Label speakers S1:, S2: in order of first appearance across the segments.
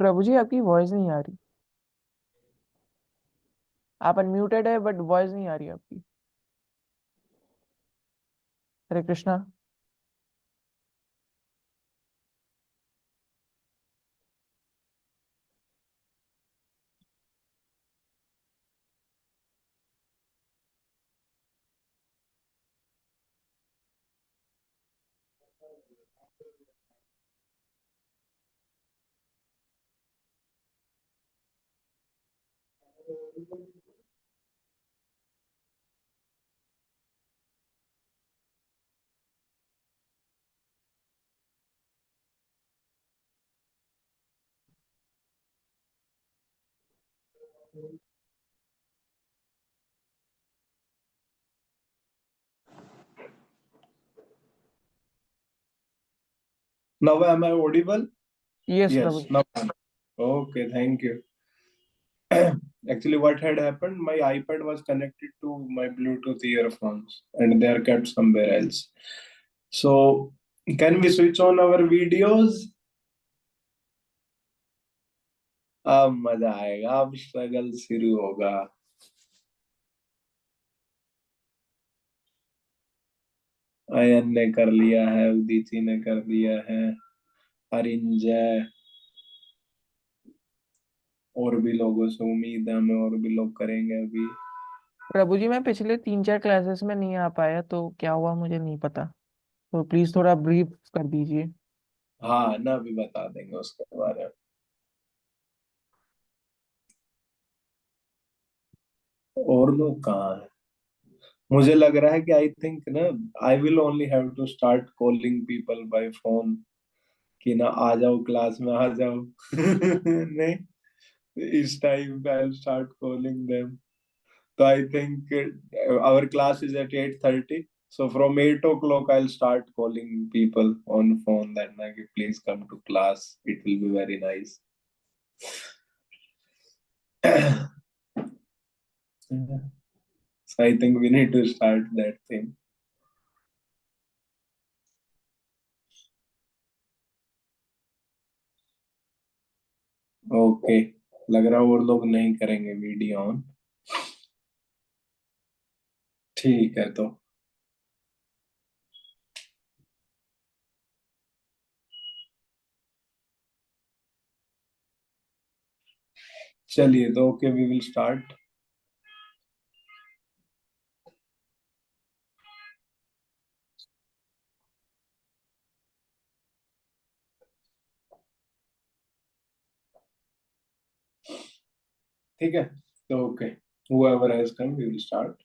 S1: प्रभु जी आपकी वॉइस नहीं आ रही। आप अनम्यूटेड है बट वॉइस नहीं आ रही आपकी। Hare Krishna.
S2: Now am I audible?
S1: Yes Prabhu
S2: Yes.
S1: जी।
S2: Now. Okay. Thank you. Actually, what had happened? My iPad was connected to my Bluetooth earphones, and they are kept somewhere else. So, can we switch on our videos? अब मजा आएगा, अब struggle शुरू होगा। अयन ने कर लिया है, उदिति ने कर दिया है, अरिंजय, और भी लोगों से उम्मीद है हमें और भी लोग करेंगे अभी।
S1: प्रभु जी मैं पिछले 3-4 क्लासेस में नहीं आ पाया, तो क्या हुआ मुझे नहीं पता। तो प्लीज थोड़ा ब्रीफ कर दीजिए।
S2: हाँ ना, अभी बता देंगे उसके बारे में। और लोग कहाँ हैं? मुझे लग रहा है कि आई थिंक ना, I will only have to start calling people by phone, कि ना आ जाओ क्लास में आ जाओ। नहीं, इस टाइम पे आई स्टार्ट कॉलिंग देम। तो I think our class is at 8:30, so from 8 o'clock I'll start calling people on phone that like please come to class, it will be very nice. So I think we need to start that thing. Okay, लग रहा है और लोग नहीं करेंगे video on. ठीक है, तो चलिए, तो ओके, वी विल स्टार्ट। ठीक है, तो okay, whoever has come we will start.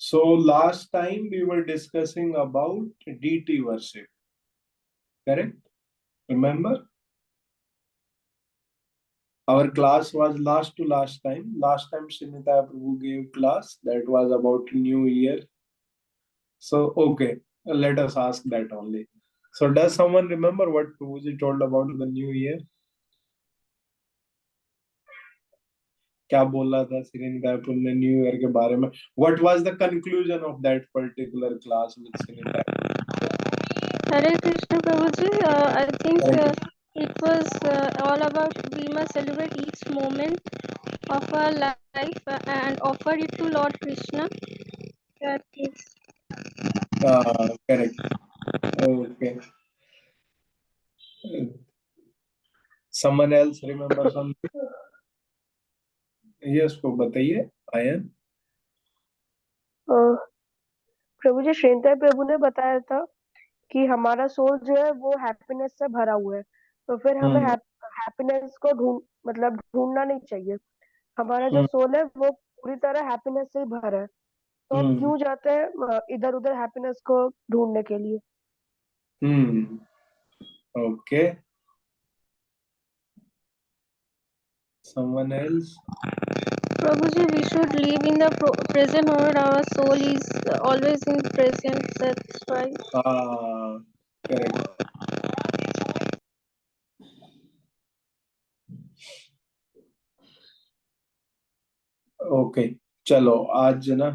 S2: So last time we were discussing about DT worship, correct? Remember, our class was last to last time. Last time Shinita Prabhu gave class that was about New Year. So okay, let us ask that only. So does someone remember what Prabhuji told about the New Year? क्या बोला था श्रीनिता ने new year के बारे में? What was the conclusion of that particular class with Srinita?
S3: Hare Krishna Prabhuji. I think
S2: Hare Krishna.
S3: it was all about we must celebrate each moment of our life and offer it to Lord Krishna. That is.
S2: Correct. Okay. someone else remember something? Yes को बताइए। Ion.
S4: अ, प्रभु जी, श्रीधर प्रभु ने बताया था कि हमारा soul जो है वो हैप्पीनेस से भरा हुआ है, तो फिर हमें
S2: हम्म
S4: हैप्पीनेस को ढूंढना नहीं चाहिए। हमारा जो
S2: हम्म
S4: सोल है वो पूरी तरह हैप्पीनेस से ही भरा है, तो हम
S2: हम्म
S4: क्यों जाते हैं इधर उधर हैप्पीनेस को ढूंढने के लिए।
S2: हम्म। Okay. someone else?
S3: Prabhuji, we should live in the present moment. Our soul is always in present. That's why.
S2: Correct. Okay. चलो आज ना,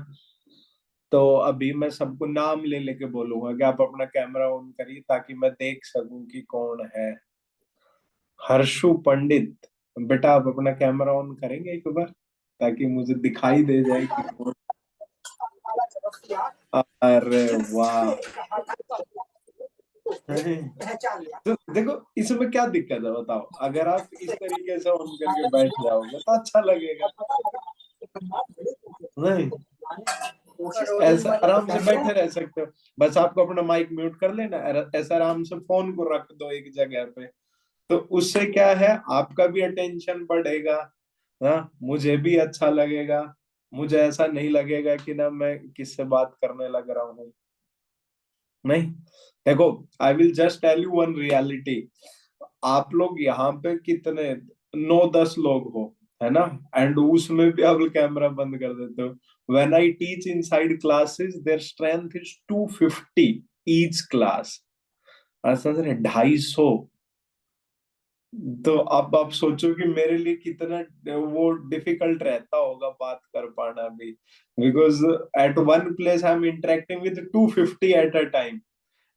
S2: तो अभी मैं सबको नाम ले लेके बोलूंगा कि आप अपना कैमरा ऑन करिए ताकि मैं देख सकूं कि कौन है। हर्षु पंडित, बेटा आप अपना कैमरा ऑन करेंगे एक बार ताकि मुझे दिखाई दे जाए कि कौन। अरे वाह। तो देखो इसमें क्या दिक्कत है बताओ, अगर आप इस तरीके से ऑन करके बैठ जाओगे तो अच्छा लगेगा। नहीं, ऐसा आराम से बैठे रह सकते हो, बस आपको अपना माइक म्यूट कर लेना, ऐसा आराम से फोन को रख दो एक जगह पे, तो उससे क्या है आपका भी अटेंशन बढ़ेगा। हाँ, मुझे भी अच्छा लगेगा, मुझे ऐसा नहीं लगेगा कि ना मैं किससे बात करने लग रहा हूँ। नहीं, देखो I will just tell you one reality. आप लोग यहाँ पे कितने 9-10 लोग हो, है ना, एंड उसमें भी आप कैमरा बंद कर देते हो। When I teach in side classes their strength is 250 each class, ऐसा 250। तो अब आप सोचो कि मेरे लिए कितना वो डिफिकल्ट रहता होगा बात कर पाना भी, because at one place I am interacting with 250 at a time,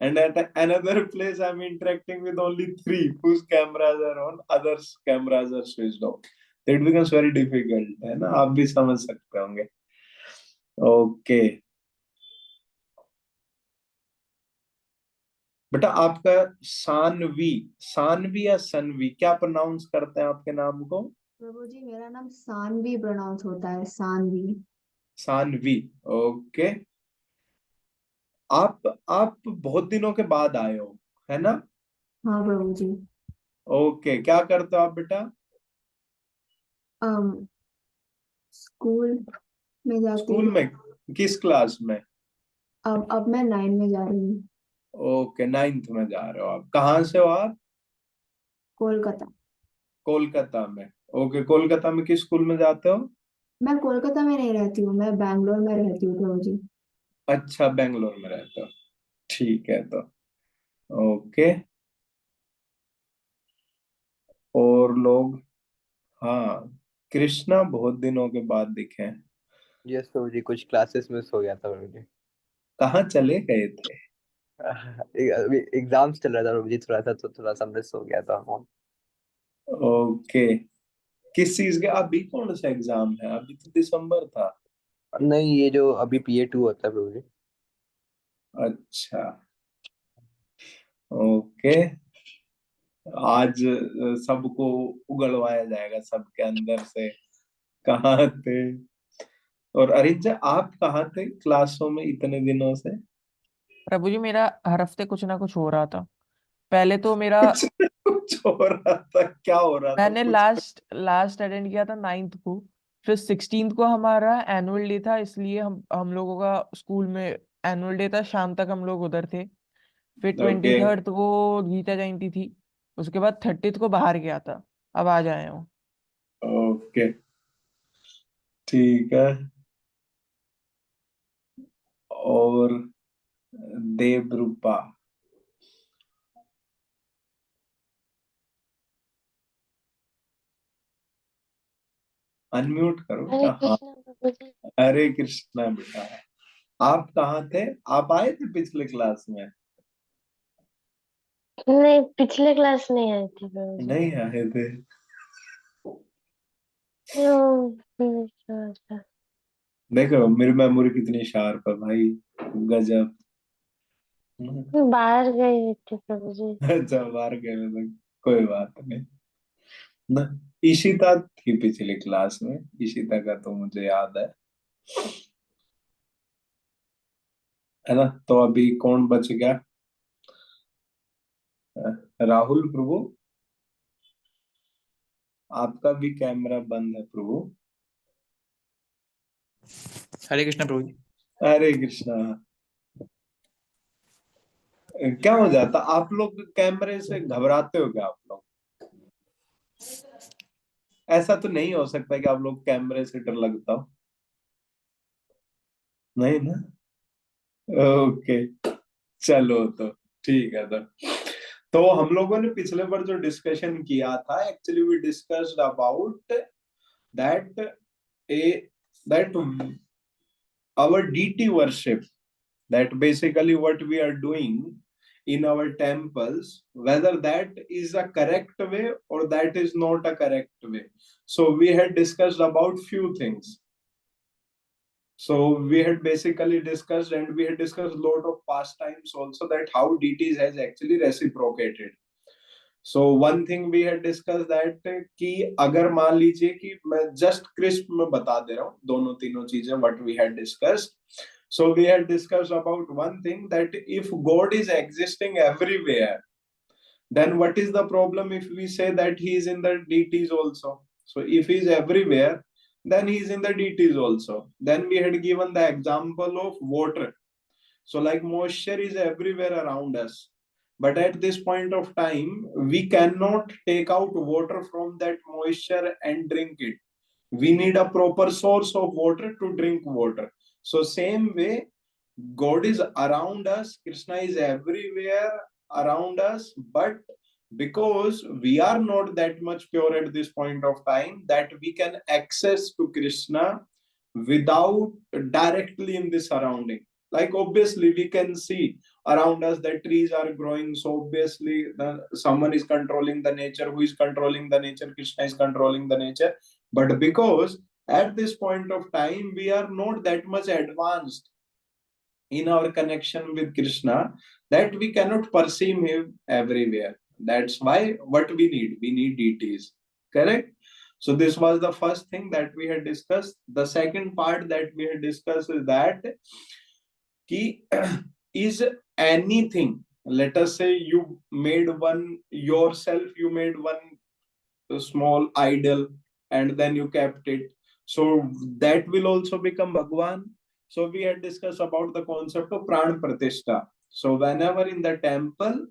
S2: and at another place I'm interacting with only three whose cameras are on, others cameras are switched off. It becomes very difficult, है ना, आप भी समझ सकते होंगे। Okay बेटा, आपका सानवी, सानवी या सनवी क्या प्रोनाउंस करते हैं आपके नाम को?
S5: प्रभु जी, मेरा नाम सानवी प्रोनाउंस होता है, सानवी।
S2: सानवी। ओके। आप बहुत दिनों के बाद आए हो, है ना?
S5: हाँ प्रभु जी।
S2: ओके, क्या करते हो आप बेटा?
S5: अम स्कूल में जाती
S2: स्कूल
S5: हूँ।
S2: में? किस क्लास में?
S5: अब मैं 9 में जा रही हूँ।
S2: ओके, 9th में जा रहे हो आप। कहाँ से हो आप?
S5: कोलकाता।
S2: कोलकाता में। ओके, कोलकाता में किस स्कूल में जाते हो?
S5: मैं कोलकाता में नहीं रहती हूँ, मैं बैंगलोर में रहती हूँ प्रभु जी।
S2: अच्छा, बेंगलोर में रहते हो, ठीक है। तो ओके, और लोग? हाँ, कृष्णा बहुत दिनों के बाद दिखे हैं।
S6: यस प्रभु जी, कुछ क्लासेस मिस हो गया था प्रभु जी।
S2: कहाँ चले गए थे?
S6: अभी एग्जाम्स चल रहा था प्रभु जी, थोड़ा सा तो थोड़ा सा मिस हो गया था।
S2: ओके, किस चीज के? अभी कौन सा एग्जाम है? अभी तो दिसंबर था।
S6: नहीं, ये जो अभी PA2 होता है प्रभु जी।
S2: अच्छा, ओके। आज सबको उगलवाया जाएगा सबके अंदर से, कहाँ थे। और अरिंजा, आप कहाँ थे क्लासों में इतने दिनों से?
S1: प्रभु जी, मेरा हर हफ्ते कुछ ना कुछ हो रहा था। पहले तो मेरा
S2: कुछ कुछ हो रहा था? क्या हो रहा था
S1: मैंने
S2: कुछ?
S1: लास्ट लास्ट अटेंड किया था 9th को। फिर 16th को हमारा एनुअल डे था, इसलिए हम लोगों का स्कूल में एनुअल डे था, शाम तक हम लोग उधर थे। फिर
S2: ओके
S1: 23rd को गीता जयंती थी। उसके बाद 30th को बाहर गया था। अब आ जाए हूँ।
S2: ओके, ठीक है। और देवरूपा, अनम्यूट करो
S3: Hare
S2: बेटा। हाँ,
S3: Krishna Prabhuji.
S2: हरे कृष्णा बेटा। आप कहाँ थे? आप आए थे पिछले क्लास में?
S7: नहीं, पिछले क्लास नहीं आए थे प्रभु जी।
S2: नहीं आए थे?
S7: अच्छा।
S2: देखो मेरी मेमोरी कितनी शार्प है भाई, गजब।
S7: बाहर गए हुए थे प्रभु जी।
S2: अच्छा बाहर गए हुए थे, कोई बात नहीं ना। ईशिता थी पिछली क्लास में, ईशिता का तो मुझे याद है ना। तो अभी कौन बच गया? राहुल प्रभु, आपका भी कैमरा बंद है प्रभु।
S8: हरे कृष्णा प्रभु जी।
S2: हरे कृष्णा। क्या हो जाता आप लोग, कैमरे से घबराते हो क्या आप लोग? ऐसा तो नहीं हो सकता कि आप लोग कैमरे से डर लगता हो, नहीं ना? ओके, चलो तो ठीक है। तो हम लोगों ने पिछले बार जो डिस्कशन किया था, actually we discussed about that a that our deity worship, that basically what we are doing in our temples, whether that is a correct way or that is not a correct way. So we had discussed about few things. So we had basically discussed, and we had discussed a lot of pastimes also, that how deities has actually reciprocated. So one thing we had discussed that कि अगर मान लीजिए कि मैं just crisp में बता दे रहा हूँ दोनों तीनों चीजें what we had discussed. So we had discussed about one thing, that if God is existing everywhere, then what is the problem if we say that he is in the deities also? So if he is everywhere, then he is in the deities also. Then we had given the example of water. So like moisture is everywhere around us, but at this point of time, we cannot take out water from that moisture and drink it. We need a proper source of water to drink water. So same way, God is around us, Krishna is everywhere around us, but because we are not that much pure at this point of time, that we can access to Krishna without directly in the surrounding. Like obviously we can see around us that trees are growing, so obviously someone is controlling the nature. Who is controlling the nature? Krishna is controlling the nature. But because at this point of time we are not that much advanced in our connection with Krishna, that we cannot perceive him everywhere. That's why what we need deities. Correct? So this was the first thing that we had discussed. The second part that we had discussed is that is anything, let us say you made one yourself, you made one small idol and then you kept it, so that will also become Bhagwan. So we had discussed about the concept of pran pratishtha. So whenever in the temple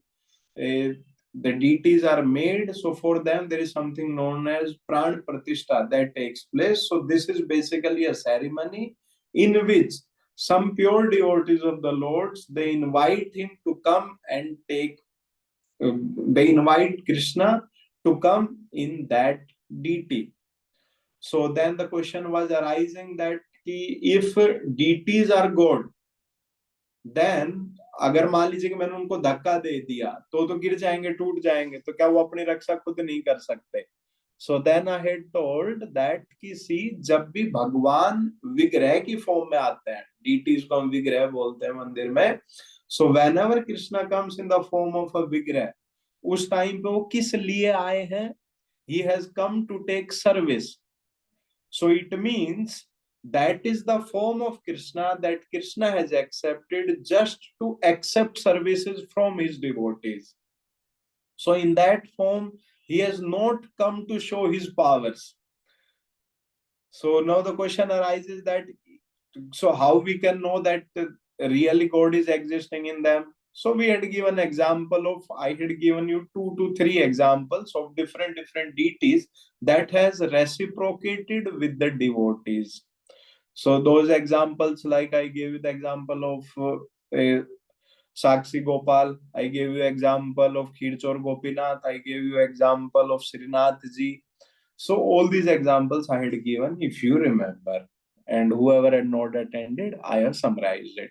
S2: the deities are made, so for them there is something known as pran pratishtha that takes place. So this is basically a ceremony in which some pure devotees of the Lord's, they invite him to come and take they invite Krishna to come in that deity. So then the question was arising that if deities are God, then अगर मान लीजिए कि मैंने उनको धक्का दे दिया तो गिर जाएंगे, टूट जाएंगे, तो क्या वो अपनी रक्षा खुद नहीं कर सकते? So then I had told that कि सी, जब भी भगवान विग्रह की फॉर्म में आते हैं, डीटीज को हम विग्रह बोलते हैं मंदिर में, so whenever Krishna comes in the form of a विग्रह, उस टाइम पे वो किस लिए आए हैं? He has come to take service. So it means that is the form of Krishna that Krishna has accepted just to accept services from his devotees. So in that form he has not come to show his powers. So now the question arises that, so how we can know that really God is existing in them? So we had given example of, I had given you 2 to 3 examples of different deities that has reciprocated with the devotees. So those examples, like I gave you the example of Sakshi Gopal, I gave you example of Khirchor Gopinath, I gave you example of Srinath ji. So all these examples I had given, if you remember, and whoever had not attended, I have summarized it.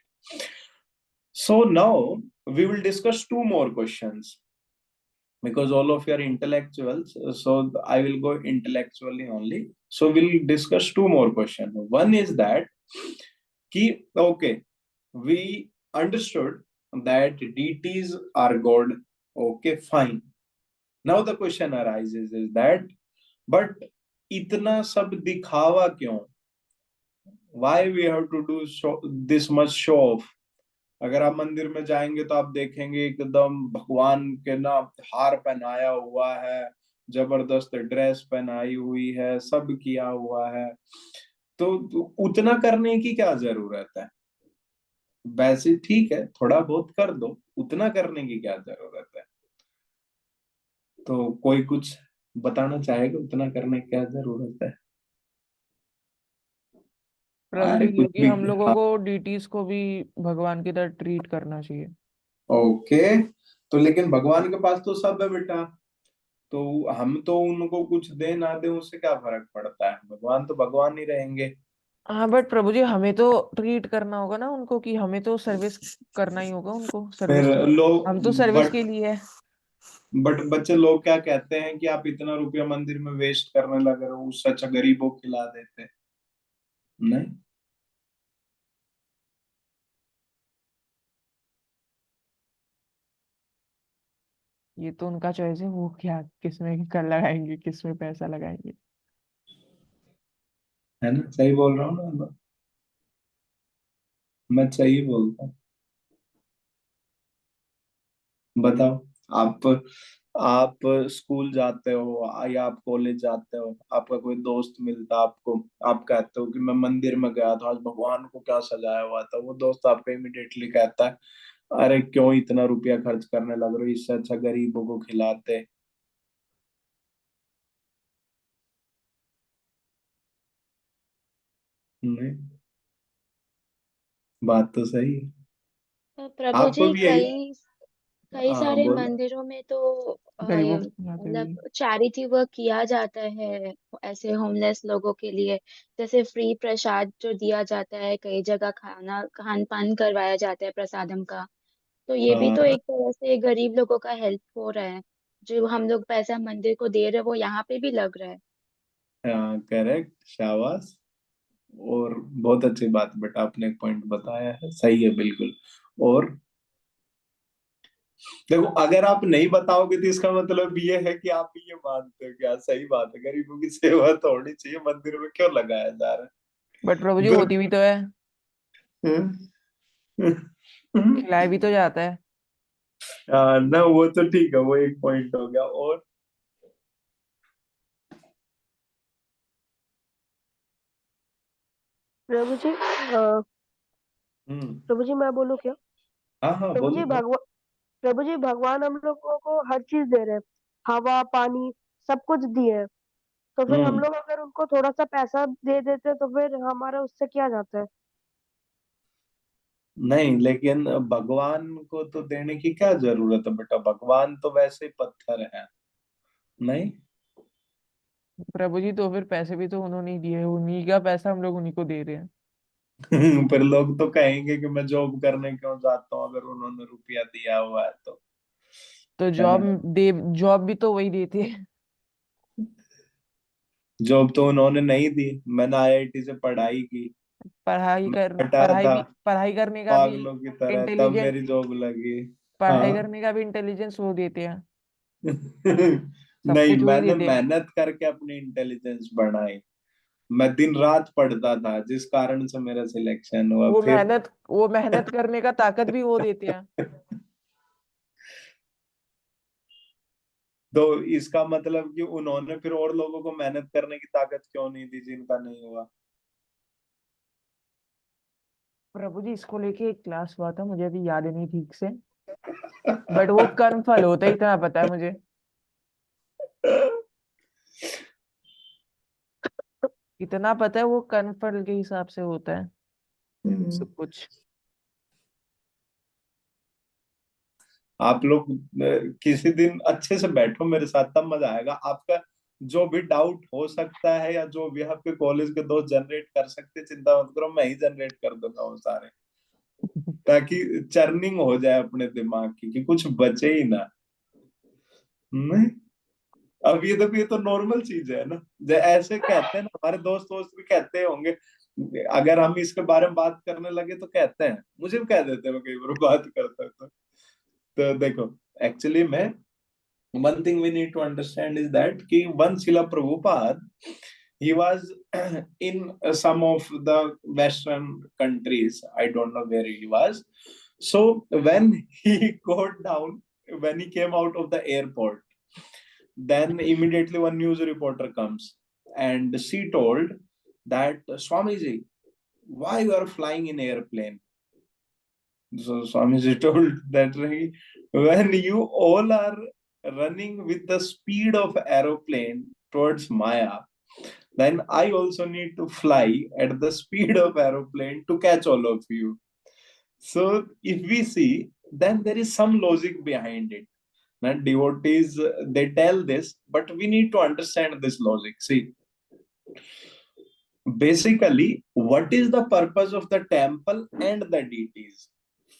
S2: So now we will discuss 2 more questions. because all of you are intellectuals, so I will go intellectually only. So we'll discuss two more questions. One is that okay, we understood that deities are God. Okay, fine. Now the question arises is that, but इतना सब दिखावा क्यों? Why we have to do this much show off? अगर आप मंदिर में जाएंगे तो आप देखेंगे एकदम भगवान के ना हार पहनाया हुआ है, जबरदस्त ड्रेस पहनाई हुई है, सब किया हुआ है, तो उतना करने की क्या जरूरत है? वैसे ठीक है, थोड़ा बहुत कर दो, उतना करने की क्या जरूरत है? तो कोई कुछ बताना चाहेगा उतना करने की क्या जरूरत है?
S1: प्रभु
S2: अरे
S1: जी
S2: कुछ
S1: क्योंकि
S2: भी।
S1: हम लोगों
S2: हाँ,
S1: को डीटीज को भी भगवान की तरह ट्रीट करना चाहिए।
S2: ओके, तो लेकिन भगवान के पास तो सब है बेटा, तो हम तो उनको कुछ दे ना दे उससे क्या फर्क पड़ता है? भगवान तो भगवान ही रहेंगे।
S1: हाँ बट प्रभु जी हमें तो ट्रीट करना होगा ना उनको, कि हमें तो सर्विस करना ही होगा उनको,
S2: फिर
S1: सर्विस तो
S2: लोग,
S1: हम तो सर्विस
S2: बट
S1: के लिए है।
S2: बट बच्चे लोग क्या कहते हैं कि आप इतना रुपया मंदिर में वेस्ट करने लग रहे हो, उससे अच्छा गरीबों को खिला देते। नहीं,
S1: ये तो उनका चॉइस है, वो क्या किसमें कर लगाएंगे, किसमें पैसा लगाएंगे।
S2: है ना? सही बोल रहा हूँ ना मैं सही बोलता हूँ? बताओ। आप आप स्कूल जाते हो या आप कॉलेज जाते हो, आपका कोई दोस्त मिलता आपको, आप कहते हो कि मैं मंदिर में गया था आज, भगवान को क्या सजाया हुआ था, वो दोस्त आपका इमिडिएटली कहता है अरे क्यों इतना रुपया खर्च करने लग रहे हो, इससे अच्छा गरीबों को खिलाते। नहीं, बात तो सही है।
S7: प्रभु
S2: आपको
S7: जी
S2: भी यही।
S7: कई कई
S2: हाँ
S7: सारे
S2: बोलो।
S7: मंदिरों में तो
S1: गरीबों
S7: ये
S1: को खिलाते
S7: मतलब
S1: भी।
S7: चैरिटी वर्क किया जाता है ऐसे होमलेस लोगों के लिए। जैसे फ्री प्रसाद जो दिया जाता है, कई जगह खान पान करवाया जाता है प्रसादम का। तो ये भी तो
S2: हाँ
S7: एक तरह से गरीब लोगों का हेल्प हो रहा है। जो हम लोग पैसा मंदिर को दे रहे हैं वो यहाँ पे भी लग रहा है।
S2: हाँ, करेक्ट, शाबाश। और बहुत अच्छी बात बेटा, आपने एक पॉइंट बताया है, सही है बिल्कुल। और देखो, अगर आप नहीं बताओगे तो इसका मतलब ये है कि आप भी ये मानते हो कि हाँ सही बात है, गरीबों की सेवा तो होनी चाहिए, मंदिर में क्यों लगाया जा रहा
S1: बट प्रभु जी
S2: है?
S1: होती भी तो है, खिलाया भी तो जाता है।
S2: हाँ ना, वो तो ठीक है, वो एक पॉइंट हो गया। और
S4: प्रभु जी
S2: हम्म,
S4: प्रभु जी मैं बोलूँ क्या?
S2: हाँ हाँ
S4: प्रभु
S2: बोलो
S4: जी
S2: बोलो।
S4: भगवान प्रभु जी भगवान हम लोगों को हर चीज दे रहे हैं, हवा पानी सब कुछ दिए हैं। तो फिर हम
S2: हम्म,
S4: लोग अगर उनको थोड़ा सा पैसा दे देते तो फिर हमारा उससे क्या जाता है?
S2: नहीं, लेकिन भगवान को तो देने की क्या जरूरत है बेटा, भगवान तो वैसे ही पत्थर है। नहीं।
S1: प्रभु जी तो फिर पैसे भी तो उन्होंने ही दिए, उन्हीं का पैसा हम लोग उन्हीं को दे रहे हैं।
S2: फिर लोग तो कहेंगे कि मैं जॉब करने क्यों जाता हूँ अगर उन्होंने रुपया दिया हुआ है तो।
S1: तो
S2: है ना?
S1: जॉब भी तो वही देती है।
S2: जॉब तो उन्होंने नहीं दी, मैंने आईआईटी से पढ़ाई की, मैं खटा था
S1: पढ़ाई करने का भी
S2: पागलों की तरह, तब
S1: इंटेलिजेंस,
S2: मेरी जॉब लगी।
S1: पढ़ाई
S2: हाँ।
S1: करने का भी इंटेलिजेंस वो देते हैं, सब
S2: नहीं,
S1: कुछ वही
S2: मैंने
S1: देते हैं।
S2: मेहनत करके अपनी इंटेलिजेंस बढ़ाई, मैं दिन रात पढ़ता था जिस कारण से मेरा सिलेक्शन हुआ फिर।
S1: वो मेहनत करने का ताकत भी वो देते हैं।
S2: तो इसका मतलब कि उन्होंने फिर और लोगों को मेहनत करने की ताकत क्यों नहीं दी जिनका नहीं हुआ?
S1: प्रभु जी इसको लेके एक क्लास हुआ था, मुझे अभी याद नहीं ठीक से, बट वो कर्म फल होता ही, इतना पता है मुझे। इतना पता है वो कर्म फल के हिसाब से होता है सब कुछ।
S2: आप लोग किसी दिन अच्छे से बैठो मेरे साथ, तब मजा आएगा आपका। जो भी डाउट हो सकता है या जो भी आपके कॉलेज के दोस्त जनरेट कर सकते, चिंता मत करो, मैं ही जनरेट कर दूंगा वो सारे, ताकि चर्निंग हो जाए अपने दिमाग की कि कुछ बचे ही ना। नहीं, अब ये देखो, ये तो नॉर्मल चीज है ना, ऐसे कहते हैं ना, हमारे दोस्त दोस्त भी कहते होंगे, अगर हम इसके बारे में बात करने लगे तो कहते हैं, मुझे भी कह देते हैं, मैं कई बार बात करता हूं तो देखो, एक्चुअली में one thing we need to understand is that कि one Srila Prabhupada, he was in some of the Western countries, I don't know where he was. So when he got down, when he came out of the airport, then immediately one news reporter comes and she told that, Swamiji, why you are flying in airplane? So Swamiji told that, when you all are running with the speed of aeroplane towards Maya, then I also need to fly at the speed of aeroplane to catch all of you. So if we see, then there is some logic behind it. Now, devotees, they tell this, but we need to understand this logic. See, basically, what is the purpose of the temple and the deities?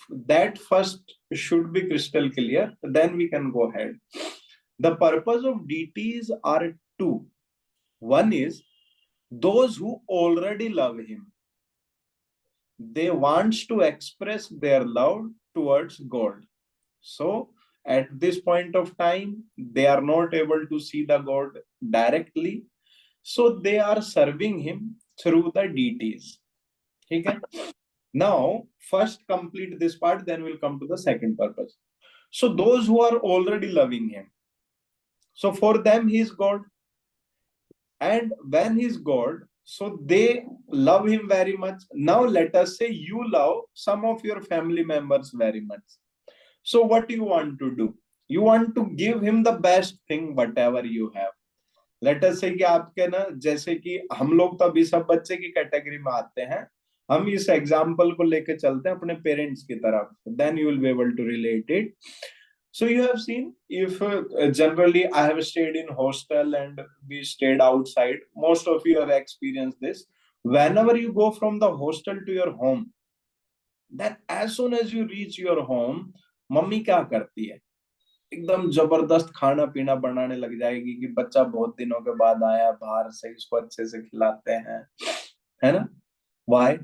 S2: That first should be crystal clear, then we can go ahead. The purpose of deities are two. One is those who already love him. They want to express their love towards God. So at this point of time, they are not able to see the God directly. So they are serving him through the deities. Okay? Now, first complete this part, then we'll come to the second purpose. So those who are already loving him, so for them he is God. And when he is God, so they love him very much. Now let us say you love some of your family members very much. So what do you want to do? You want to give him the best thing, whatever you have. Let us say कि आपके ना, जैसे कि हम लोग तो अभी सब बच्चे की कैटेगरी में आते हैं, हम इस एग्जाम्पल को लेके चलते हैं अपने पेरेंट्स की तरफ, then you will be able to relate it. So you have seen, if generally I have stayed in hostel and we stayed outside, most of you have experienced this. Whenever you go from the hostel to your home, then as soon as you reach your home, mummy क्या करती है, एकदम जबरदस्त खाना पीना बनाने लग जाएगी कि बच्चा बहुत दिनों के बाद आया बाहर से, इसको अच्छे से खिलाते हैं, है ना? Why?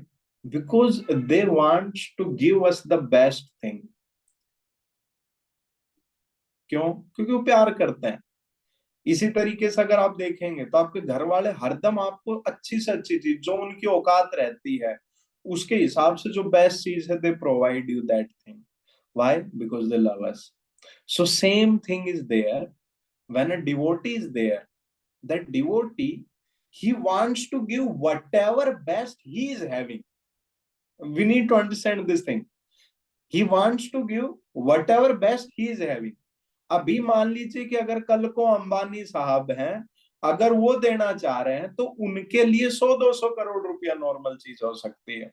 S2: Because they want to give us the best thing. क्यों? क्योंकि वो प्यार करते हैं. इसी तरीके से अगर आप देखेंगे तो आपके घर वाले हरदम आपको अच्छी से अच्छी चीज, जो उनकी औकात रहती है, उसके हिसाब से जो बेस्ट चीज है, they provide you that thing. Why? Because they love us. So same thing is there when a devotee is there. That devotee, he wants to give whatever best he is having. We need to understand this thing. He wants to give whatever best he is having. अभी मान लीजिए कि अगर कल को अंबानी साहब हैं, अगर वो देना चाह रहे हैं तो उनके लिए 100-200 करोड़ रुपया नॉर्मल चीज हो सकती है.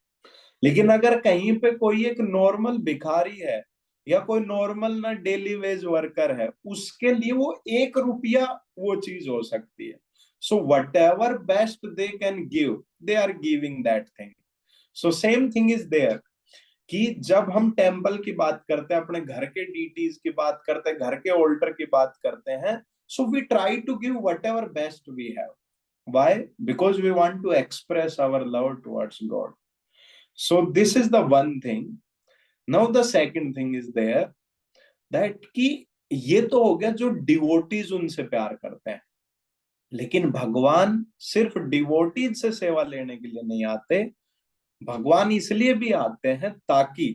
S2: लेकिन अगर कहीं पे कोई एक नॉर्मल भिखारी है या कोई नॉर्मल ना डेली वेज वर्कर है, उसके लिए वो 1 रुपया वो चीज हो सकती है. So whatever best they can give, they are giving that thing. So same thing is there कि जब हम टेम्पल की बात करते हैं, अपने घर के डीटीज की बात करते हैं, घर के ऑल्टर की बात करते हैं, so we try to give whatever best we have. Why? Because we want to express our love towards God. So this is the one thing. Now the second thing is there that कि ये तो हो गया जो devotees उनसे प्यार करते हैं, लेकिन भगवान सिर्फ डिवोटीज से सेवा लेने के लिए नहीं आते. भगवान इसलिए भी आते हैं ताकि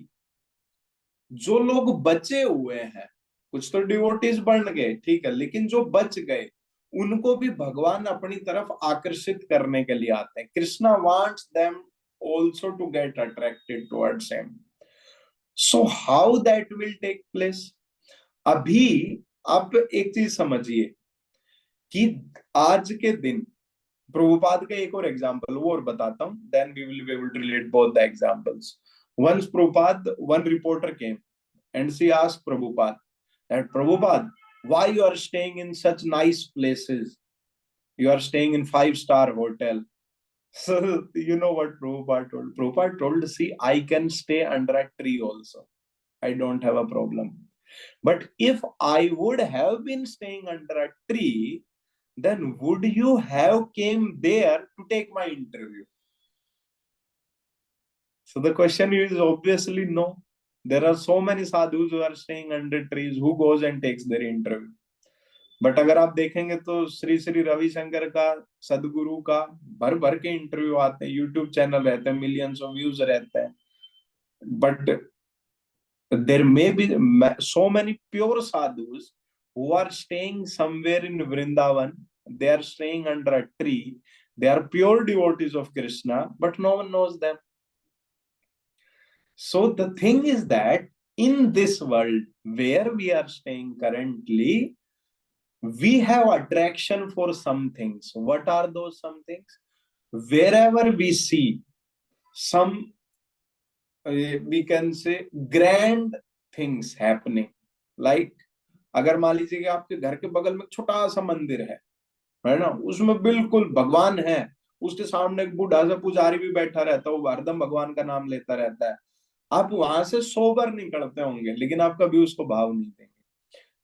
S2: जो लोग बचे हुए हैं, कुछ तो डिवोटीज बन गए, ठीक है, लेकिन जो बच गए उनको भी भगवान अपनी तरफ आकर्षित करने के लिए आते हैं. Krishna wants them also to get attracted towards him. So how that will take place? अभी आप एक चीज समझिए कि आज के दिन प्रभुपाद का एक और एग्जांपल वो और बताता हूं, then we will be able to relate both the examples. Once Prabhupada, one reporter came and she asked Prabhupada that, Prabhupada, why you are staying in such nice places? You are staying in 5-star hotel. So you know what Prabhupada told? Prabhupada told, see, I can stay under a tree also. I don't have a problem. But if I would have been staying under a tree, then would you have came there to take my interview? So the question is obviously no. There are so many sadhus who are staying under trees. Who goes and takes their interview? But अगर आप देखेंगे तो श्री श्री रविशंकर का, सदगुरु का भर भर के इंटरव्यू आते हैं, यूट्यूब चैनल रहते हैं, मिलियंस ऑफ व्यूज रहते हैं. But there may be so many pure sadhus who are staying somewhere in Vrindavan. They are staying under a tree. They are pure devotees of Krishna, but no one knows them. So the thing is that in this world where we are staying currently, we have attraction for some things. What are those some things? Wherever we see some, we can say, grand things happening, like अगर मान लीजिए कि आपके घर के बगल में छोटा सा मंदिर है ना, उसमें बिल्कुल भगवान है, उसके सामने एक बूढ़ा सा पुजारी भी बैठा रहता है, वो हरदम भगवान का नाम लेता रहता है. आप वहां से सोबर निकलते होंगे, लेकिन आप कभी उसको भाव नहीं देंगे.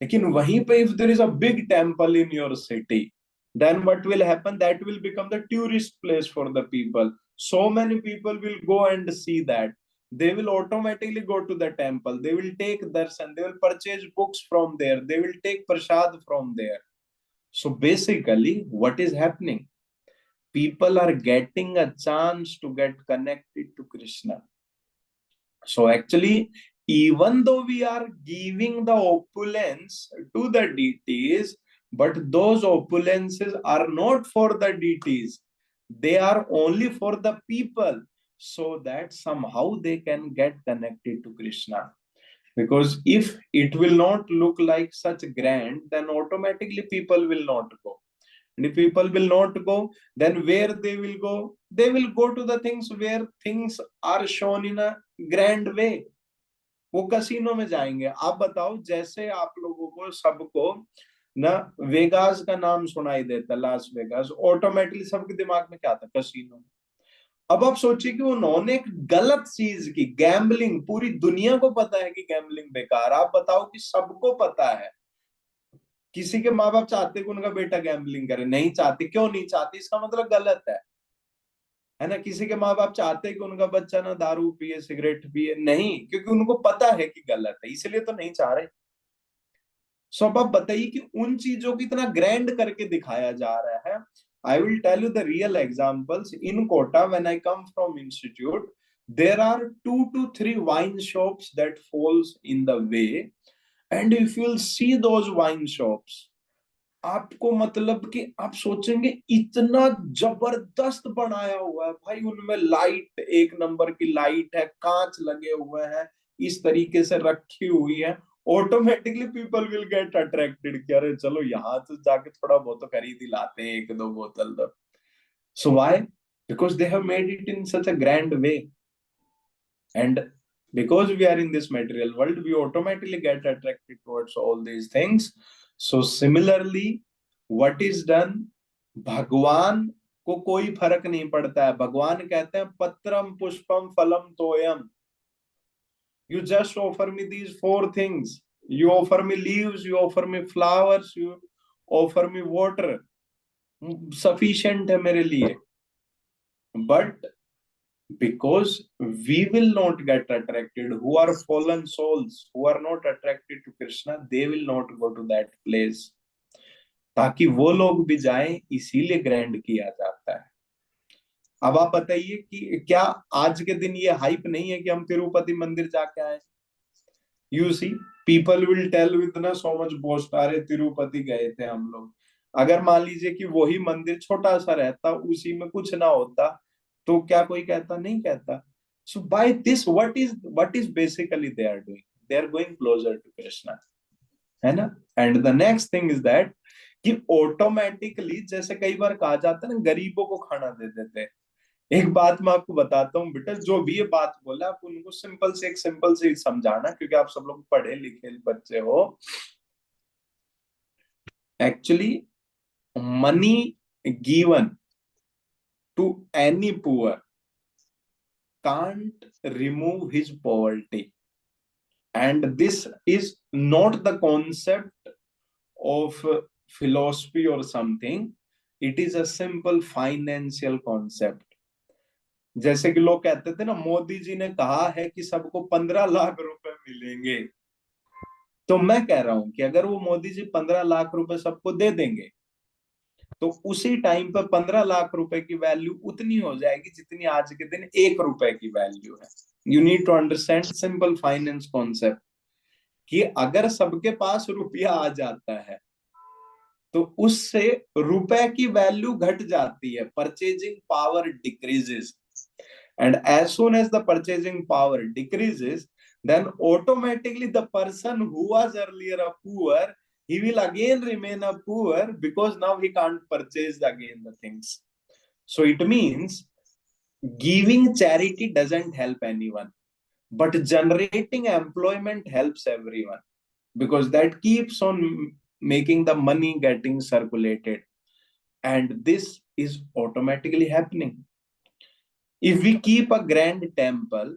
S2: लेकिन वहीं पे if there is a big temple in your city, then what will happen? That will become the tourist place for the people. So many people will go and see that. They will automatically go to the temple. They will take darshan. They will purchase books from there. They will take prasad from there. So basically, what is happening? People are getting a chance to get connected to Krishna. So actually, even though we are giving the opulence to the deities, but those opulences are not for the deities. They are only for the people, so that somehow they can get connected to Krishna. Because if it will not look like such grand, then automatically people will not go. And if people will not go, then where they will go? They will go to the things where things are shown in a grand way. वो casino में जाएंगे. आप बताओ, जैसे आप लोगों को सबको ना वेगास का नाम सुनाई देता, लास वेगास, ऑटोमेटिकली सबके दिमाग में क्या आता? कसिनो. अब आप सोचिए कि उन्होंने एक गलत चीज की, गैम्बलिंग, पूरी दुनिया को पता है कि गैम्बलिंग बेकार. आप बताओ कि सबको पता है. किसी के माँ बाप चाहते कि उनका बेटा गैम्बलिंग करे? नहीं चाहते. क्यों नहीं चाहते? इसका मतलब गलत है ना. किसी के माँ बाप चाहते कि उनका बच्चा ना दारू पिए, सिगरेट पिए? नहीं, क्योंकि उनको पता है कि गलत है, इसलिए तो नहीं चाह रहे. सो अब आप बताइए कि उन चीजों को इतना ग्रैंड करके दिखाया जा रहा है. I will tell you the real examples. In Kota, when I come from institute, there are 2 to 3 wine shops that falls in the way, and if you'll see those wine shops, आपको मतलब कि आप सोचेंगे इतना जबरदस्त बनाया हुआ है भाई. उनमें लाइट, एक नंबर की लाइट है, कांच लगे हुए हैं, इस तरीके से रखी हुई है. Automatically people will get attracted कि अरे चलो यहाँ तो जाके थोड़ा बहुत तो खरीद ही लाते हैं, एक दो बोतल तो. So why? Because they have made it in such a grand way. And because we are in this material world, we automatically get attracted towards all these things. So similarly, what is done? भगवान को कोई फर्क नहीं पड़ता है. भगवान कहते हैं पत्रम पुष्पम फलम तोयम. You just offer me these 4 things. You offer me leaves, you offer me flowers, you offer me water. Sufficient है मेरे लिए. But because we will not get attracted, who are fallen souls, who are not attracted to Krishna, they will not go to that place. ताकि वो लोग भी जाएं, इसीलिए grand किया जाता है. अब आप बताइए कि क्या आज के दिन ये हाइप नहीं है कि हम तिरुपति मंदिर जाके आए? You see, people will tell with ना सो मच बोस्ट, अरे तिरुपति गए थे हम लोग. अगर मान लीजिए कि वही मंदिर छोटा सा रहता, उसी में कुछ ना होता, तो क्या कोई कहता? नहीं कहता. So by this, what is basically they are doing? They are going closer to Krishna, है ना. And the next thing is that कि ऑटोमेटिकली, जैसे कई बार कहा जाता है ना, गरीबों को खाना दे देते हैं. एक बात मैं आपको बताता हूँ बेटा, जो भी ये बात बोला, आप उनको सिंपल से समझाना, क्योंकि आप सब लोग पढ़े लिखे बच्चे हो. Actually money given to any poor can't remove his poverty. And this is not the concept of philosophy or something. It is a simple financial concept. जैसे कि लोग कहते थे ना, मोदी जी ने कहा है कि सबको 15 लाख रुपए मिलेंगे, तो मैं कह रहा हूं कि अगर वो मोदी जी 15 लाख रुपए सबको दे देंगे तो उसी टाइम पर 15 लाख रुपए की वैल्यू उतनी हो जाएगी जितनी आज के दिन 1 रुपए की वैल्यू है. You need to understand simple finance concept कि अगर सबके पास रुपया आ जाता है तो उससे रुपए की वैल्यू घट जाती है, purchasing power decreases. And as soon as the purchasing power decreases, then automatically the person who was earlier a poor, he will again remain a poor because now he can't purchase again the things. So it means giving charity doesn't help anyone, but generating employment helps everyone, because that keeps on making the money getting circulated, and this is automatically happening. If we keep a grand temple,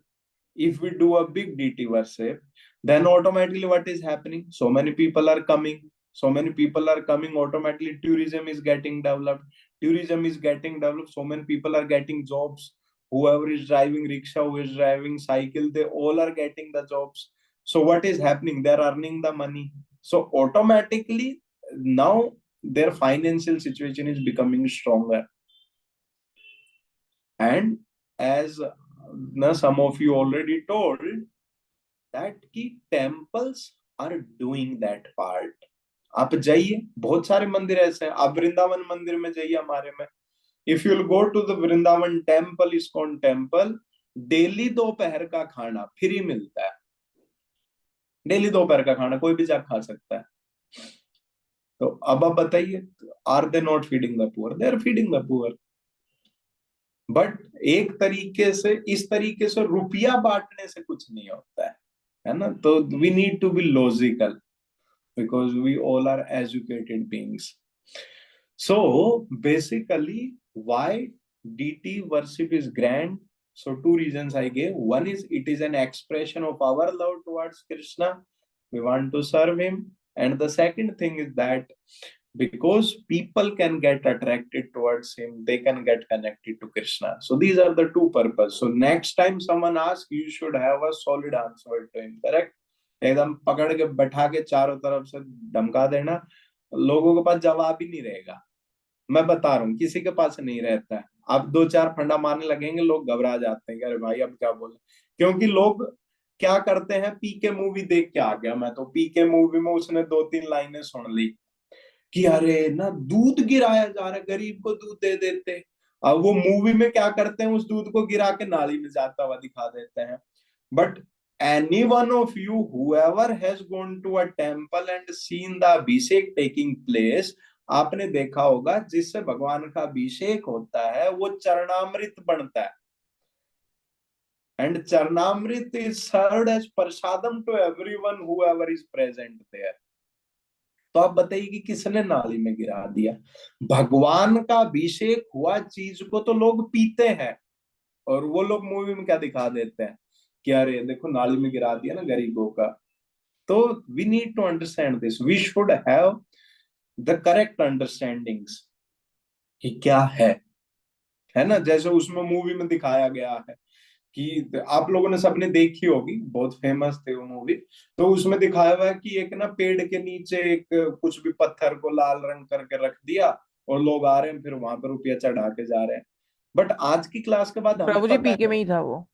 S2: if we do a big deity worship, then automatically what is happening? So many people are coming. So many people are coming. Automatically, tourism is getting developed. Tourism is getting developed. So many people are getting jobs. Whoever is driving rickshaw, who is driving cycle, they all are getting the jobs. So what is happening? They are earning the money. So automatically, now their financial situation is becoming stronger. And as some of you already told, that की temples are doing that part. आप जाइए, बहुत सारे मंदिर ऐसे हैं. आप वृंदावन मंदिर में जाइए हमारे में. If you'll go to the Vrindavan temple, ISKCON temple, daily दोपहर का खाना फ्री मिलता है. डेली दोपहर का खाना कोई भी जाकर खा सकता है. तो अब आप बताइए, are they not feeding the poor? They are feeding the poor. But एक तरीके से, इस तरीके से रुपया बांटने से कुछ नहीं होता है ना. तो we need to be logical because we all are educated beings. So basically why deity worship is grand? So 2 reasons I gave. One is it is an expression of our love towards Krishna. We want to serve him. And the second thing is that because people can get attracted towards him, they can get connected to Krishna. So these are the 2 purposes. So next time someone asks, you should have a solid answer to him. Correct? एकदम पकड़ के बैठा के चारों तरफ से धमका देना, लोगों के पास जवाब ही नहीं रहेगा. मैं बता रहा हूँ, किसी के पास नहीं रहता है. आप 2-4 फंडा मारने लगेंगे, लोग घबरा जाते हैं कि अरे भाई अब क्या बोले. क्योंकि लोग क्या करते हैं, पीके मूवी देख के आ गया मैं, तो पीके मूवी में उसने 2-3 लाइनें सुन ली कि अरे ना दूध गिराया जा रहा है, गरीब को दूध दे देते. अब वो मूवी में क्या करते हैं, उस दूध को गिरा के नाली में जाता हुआ दिखा देते हैं. But any one of you, whoever has gone to a temple and seen the abhishek taking place, आपने देखा होगा जिससे भगवान का अभिषेक होता है वो चरणामृत बनता है. And चरणामृत is served as prasadam to everyone whoever is present there. तो आप बताइए कि किसने नाली में गिरा दिया? भगवान का अभिषेक हुआ चीज को तो लोग पीते हैं, और वो लोग मूवी में क्या दिखा देते हैं कि अरे देखो नाली में गिरा दिया ना गरीबों का. तो we need to understand this. We should have the correct understandings कि क्या है ना. जैसे उसमें मूवी में दिखाया गया है कि आप लोगों ने सबने देखी होगी, बहुत फेमस थे वो मूवी. तो उसमें दिखाया हुआ है कि एक ना पेड़ के नीचे एक कुछ भी पत्थर को लाल रंग करके रख दिया और लोग आ रहे हैं, फिर वहां पर रुपया चढ़ा के जा रहे हैं. बट आज की क्लास के बाद हमें
S1: प्रभु जी
S2: पता
S1: पीके में ही था वो,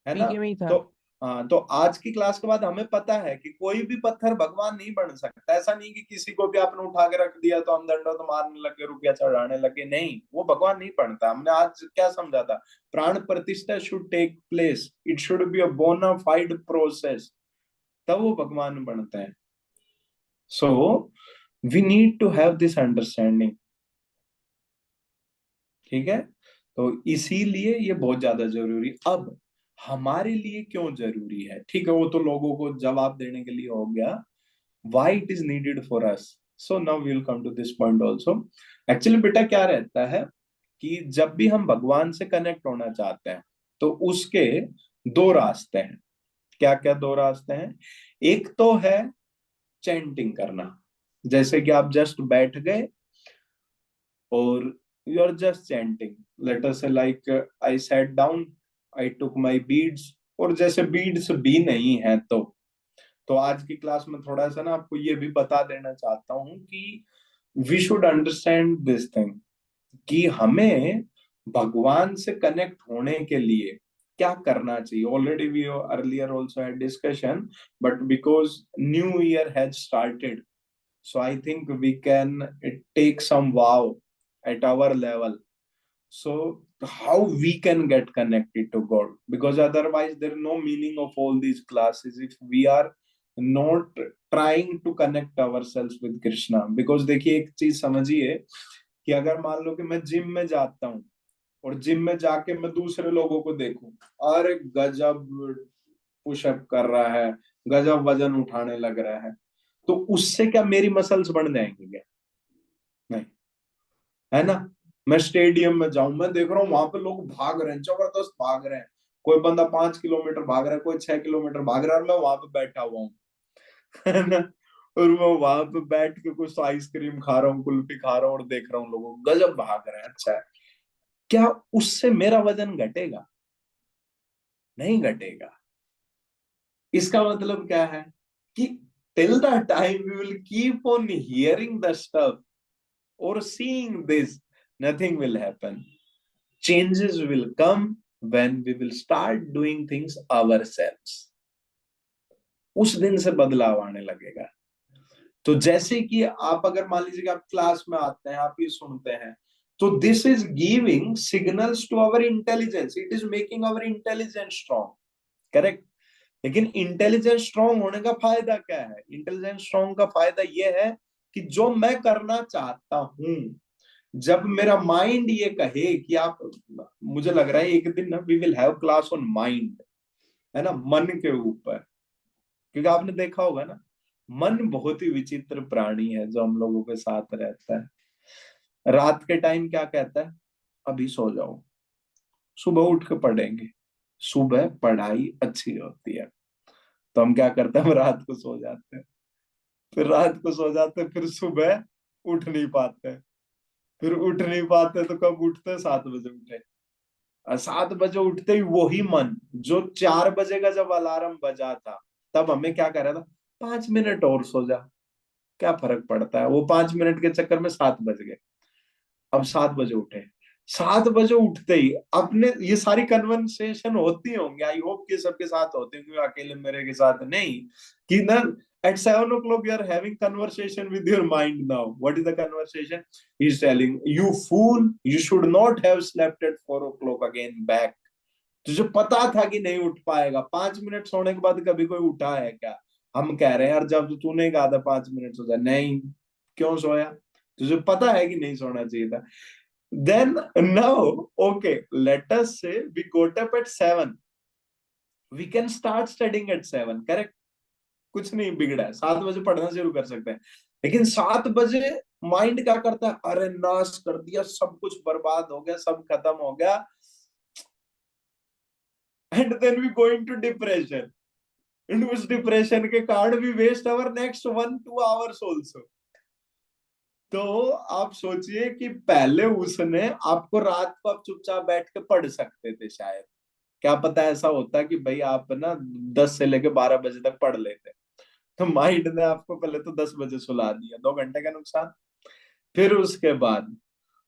S2: है ना.
S1: पीके में ही था.
S2: तो हाँ, तो आज की क्लास के बाद हमें पता है कि कोई भी पत्थर भगवान नहीं बन सकता. ऐसा नहीं कि किसी को भी आपने उठा के रख दिया तो हम दंडों तो मारने लगे, रुपया चढ़ाने लगे. नहीं, वो भगवान नहीं बनता. हमने आज क्या समझा था? प्राण प्रतिष्ठा should take place, it should be a bona fide process, तब वो भगवान बनते हैं. So we need to have this understanding. ठीक है, तो इसीलिए ये बहुत ज्यादा जरूरी. अब हमारे लिए क्यों जरूरी है? ठीक है, वो तो लोगों को जवाब देने के लिए हो गया. Why it is needed for us? So now we will come to this point also. Actually बेटा क्या रहता है कि जब भी हम भगवान से कनेक्ट होना चाहते हैं तो उसके 2 रास्ते हैं. क्या क्या दो रास्ते हैं? एक तो है चैंटिंग करना, जैसे कि आप जस्ट बैठ गए और you are just chanting, let us say like I sat down, I took my beads, और जैसे बीड्स भी नहीं है तो आज की क्लास में थोड़ा सा ना आपको ये भी बता देना चाहता हूं कि we should understand this thing, कि हमें भगवान से कनेक्ट होने के लिए क्या करना चाहिए। Already we earlier also had discussion, but because new year has started, so I think we can take some vow at our level, so how we can get connected to God, because otherwise there is no meaning of all these classes if we are not trying to connect ourselves with Krishna। because देखिए एक चीज समझिए कि अगर मान लो कि मैं gym में जाता हूँ और जिम में जाके मैं दूसरे लोगों को देखूं, अरे गजब पुशअप कर रहा है, गजब वजन उठाने लग रहा है, तो उससे क्या मेरी मसल्स बढ़ जाएंगी क्या? नहीं, है ना। मैं स्टेडियम में जाऊं, मैं देख रहा हूँ वहां पे लोग भाग रहे हैं, जबरदस्त भाग रहे हैं, कोई बंदा 5 किलोमीटर भाग रहा है, कोई 6 किलोमीटर भाग रहा है, और मैं वहां पे बैठा हुआ हूँ, है ना। और मैं वहां पे बैठ के कुछ आइसक्रीम खा रहा हूँ, कुल्फी खा रहा हूँ, और देख रहा हूँ लोगों को गजब भाग रहे हैं, अच्छा है। क्या उससे मेरा वजन घटेगा? नहीं घटेगा। इसका मतलब क्या है कि till the time we will keep on hearing the stuff or seeing this, nothing will happen. Changes will come when we will start doing things ourselves. उस दिन से बदलाव आने लगेगा। तो जैसे कि आप अगर मान लीजिए कि आप क्लास में आते हैं, आप ये सुनते हैं, तो this is giving signals to our intelligence, it is making our intelligence strong, correct. लेकिन इंटेलिजेंस स्ट्रॉन्ग होने का फायदा क्या है? इंटेलिजेंस स्ट्रॉन्ग का फायदा यह है कि जो मैं करना चाहता हूं, जब मेरा माइंड ये कहे कि आप, मुझे लग रहा है एक दिन ना we will have class on mind, है ना, मन के ऊपर। क्योंकि आपने देखा होगा ना, मन बहुत ही विचित्र प्राणी है जो हम लोगों के साथ रहता है। रात के टाइम क्या कहता है? अभी सो जाओ, सुबह उठ के पढ़ेंगे, सुबह पढ़ाई अच्छी होती है। तो हम क्या करते हैं? हम रात को सो जाते हैं, फिर रात को सो जाते हैं, फिर सुबह उठ नहीं पाते, फिर उठ नहीं पाते तो कब उठते हैं? 7 बजे उठे। और 7 बजे उठते ही वही मन जो 4 बजे का जब अलार्म बजा था, तब हमें क्या कह रहा था? 5 मिनट और सो जा, क्या फर्क पड़ता है? वो 5 मिनट के चक्कर में 7 बज गए। अब 7 बजे उठे, 7 बजे उठते ही अपने, ये सारी कन्वर्सेशन होती होंगी, आई होप कि सबके साथ होती होंगी, अकेले मेरे के साथ नहीं, कि ना at 7 o'clock you are having conversation with your mind now. What is the conversation? He is telling you, fool, you should not have slept at 4 o'clock again back. तुझे पता था कि नहीं उठ पाएगा, 5 मिनट सोने के बाद कभी कोई उठा है क्या? हम कह रहे हैं यार जब तूने कहा था 5 मिनट सो जा, नहीं, क्यों सोया? तुझे पता है कि नहीं सोना चाहिए था। Then now, okay, let us say we got up at 7. We can start studying at 7, correct? कुछ नहीं बिगड़ा है, 7 बजे पढ़ना शुरू कर सकते हैं। लेकिन 7 बजे माइंड क्या करता है? अरे नाश कर दिया, सब कुछ बर्बाद हो गया, सब खत्म हो गया, and then we going to depression, and उस डिप्रेशन के कारण we waste our next 1-2 hours also. तो आप सोचिए कि पहले उसने आपको, रात को आप चुपचाप बैठ के पढ़ सकते थे शायद, क्या पता ऐसा होता कि भाई आप ना 10 से लेके 12 बजे तक पढ़ लेते, तो माइंड ने आपको पहले तो 10 बजे सुला दिया, 2 घंटे का नुकसान। फिर उसके बाद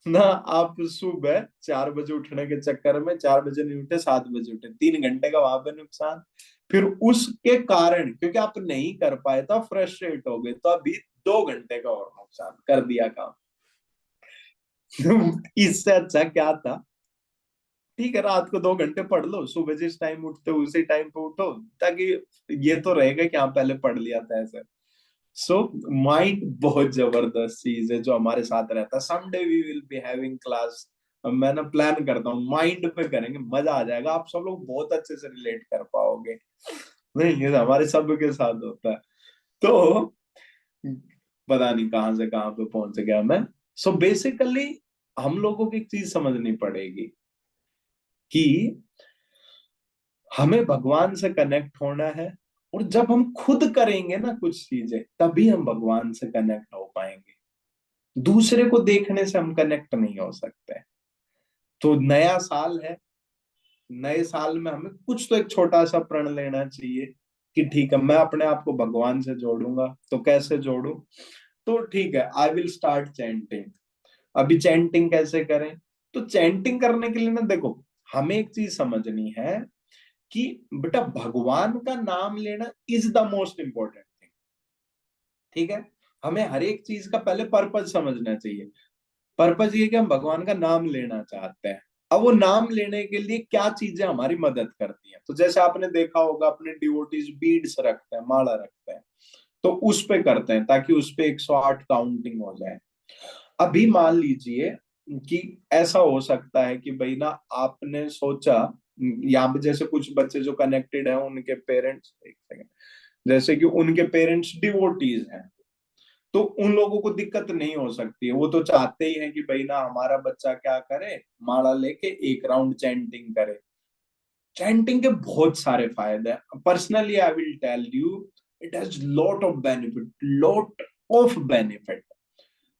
S2: ना आप सुबह 4 बजे उठने के चक्कर में 4 बजे नहीं उठे, 7 बजे उठे, 3 घंटे का वहां पे नुकसान। फिर उसके कारण क्योंकि आप नहीं कर पाए तो फ्रस्ट्रेट हो गए, तो अभी 2 घंटे का और नुकसान कर दिया काम। इससे अच्छा क्या था? ठीक है, रात को 2 घंटे पढ़ लो, सुबह जिस टाइम उठते हो उसी टाइम पे उठो, ताकि ये तो रहेगा कि हाँ पहले पढ़ लिया था ऐसे। सो माइंड बहुत जबरदस्त चीज है जो हमारे साथ रहता है। Someday we will be having class, मैं ना प्लान करता हूँ माइंड पे करेंगे, मजा आ जाएगा, आप सब लोग बहुत अच्छे से रिलेट कर पाओगे। नहीं, ये हमारे सब के साथ होता है। तो पता नहीं कहां से कहां पे पहुंच गया मैं। सो बेसिकली हम लोगों की एक चीज समझनी पड़ेगी कि हमें भगवान से कनेक्ट होना है, और जब हम खुद करेंगे ना कुछ चीजें, तभी हम भगवान से कनेक्ट हो पाएंगे। दूसरे को देखने से हम कनेक्ट नहीं हो सकते। तो नया साल है, नए साल में हमें कुछ तो एक छोटा सा प्रण लेना चाहिए कि ठीक है, मैं अपने आप को भगवान से जोड़ूंगा। तो कैसे जोड़ू? तो ठीक है, आई विल स्टार्ट चैंटिंग। अभी चैंटिंग कैसे करें? तो चैंटिंग करने के लिए ना, देखो, हमें एक चीज समझनी है कि बेटा भगवान का नाम लेना is the most important thing. ठीक है, हमें हर एक चीज का पहले पर्पज समझना चाहिए। पर्पज ये कि हम भगवान का नाम लेना चाहते हैं। अब वो नाम लेने के लिए क्या चीजें हमारी मदद करती हैं? तो जैसे आपने देखा होगा, अपने डिवोटीज बीड्स रखते हैं, माला रखते हैं, तो उस पे करते हैं ताकि उस पे 108 काउंटिंग हो जाए। अभी मान लीजिए कि ऐसा हो सकता है कि भाई ना, आपने सोचा, यहाँ पे जैसे कुछ बच्चे जो कनेक्टेड हैं, उनके पेरेंट्स, एक सेकंड, जैसे कि उनके पेरेंट्स डिवोटीज हैं, तो उन लोगों को दिक्कत नहीं हो सकती है। वो तो चाहते ही हैं कि भाई ना, हमारा बच्चा क्या करे, माला लेके एक राउंड चैंटिंग करे। चैंटिंग के बहुत सारे फायदे हैं। Personally I will tell you, it has lot of benefit, lot of benefit.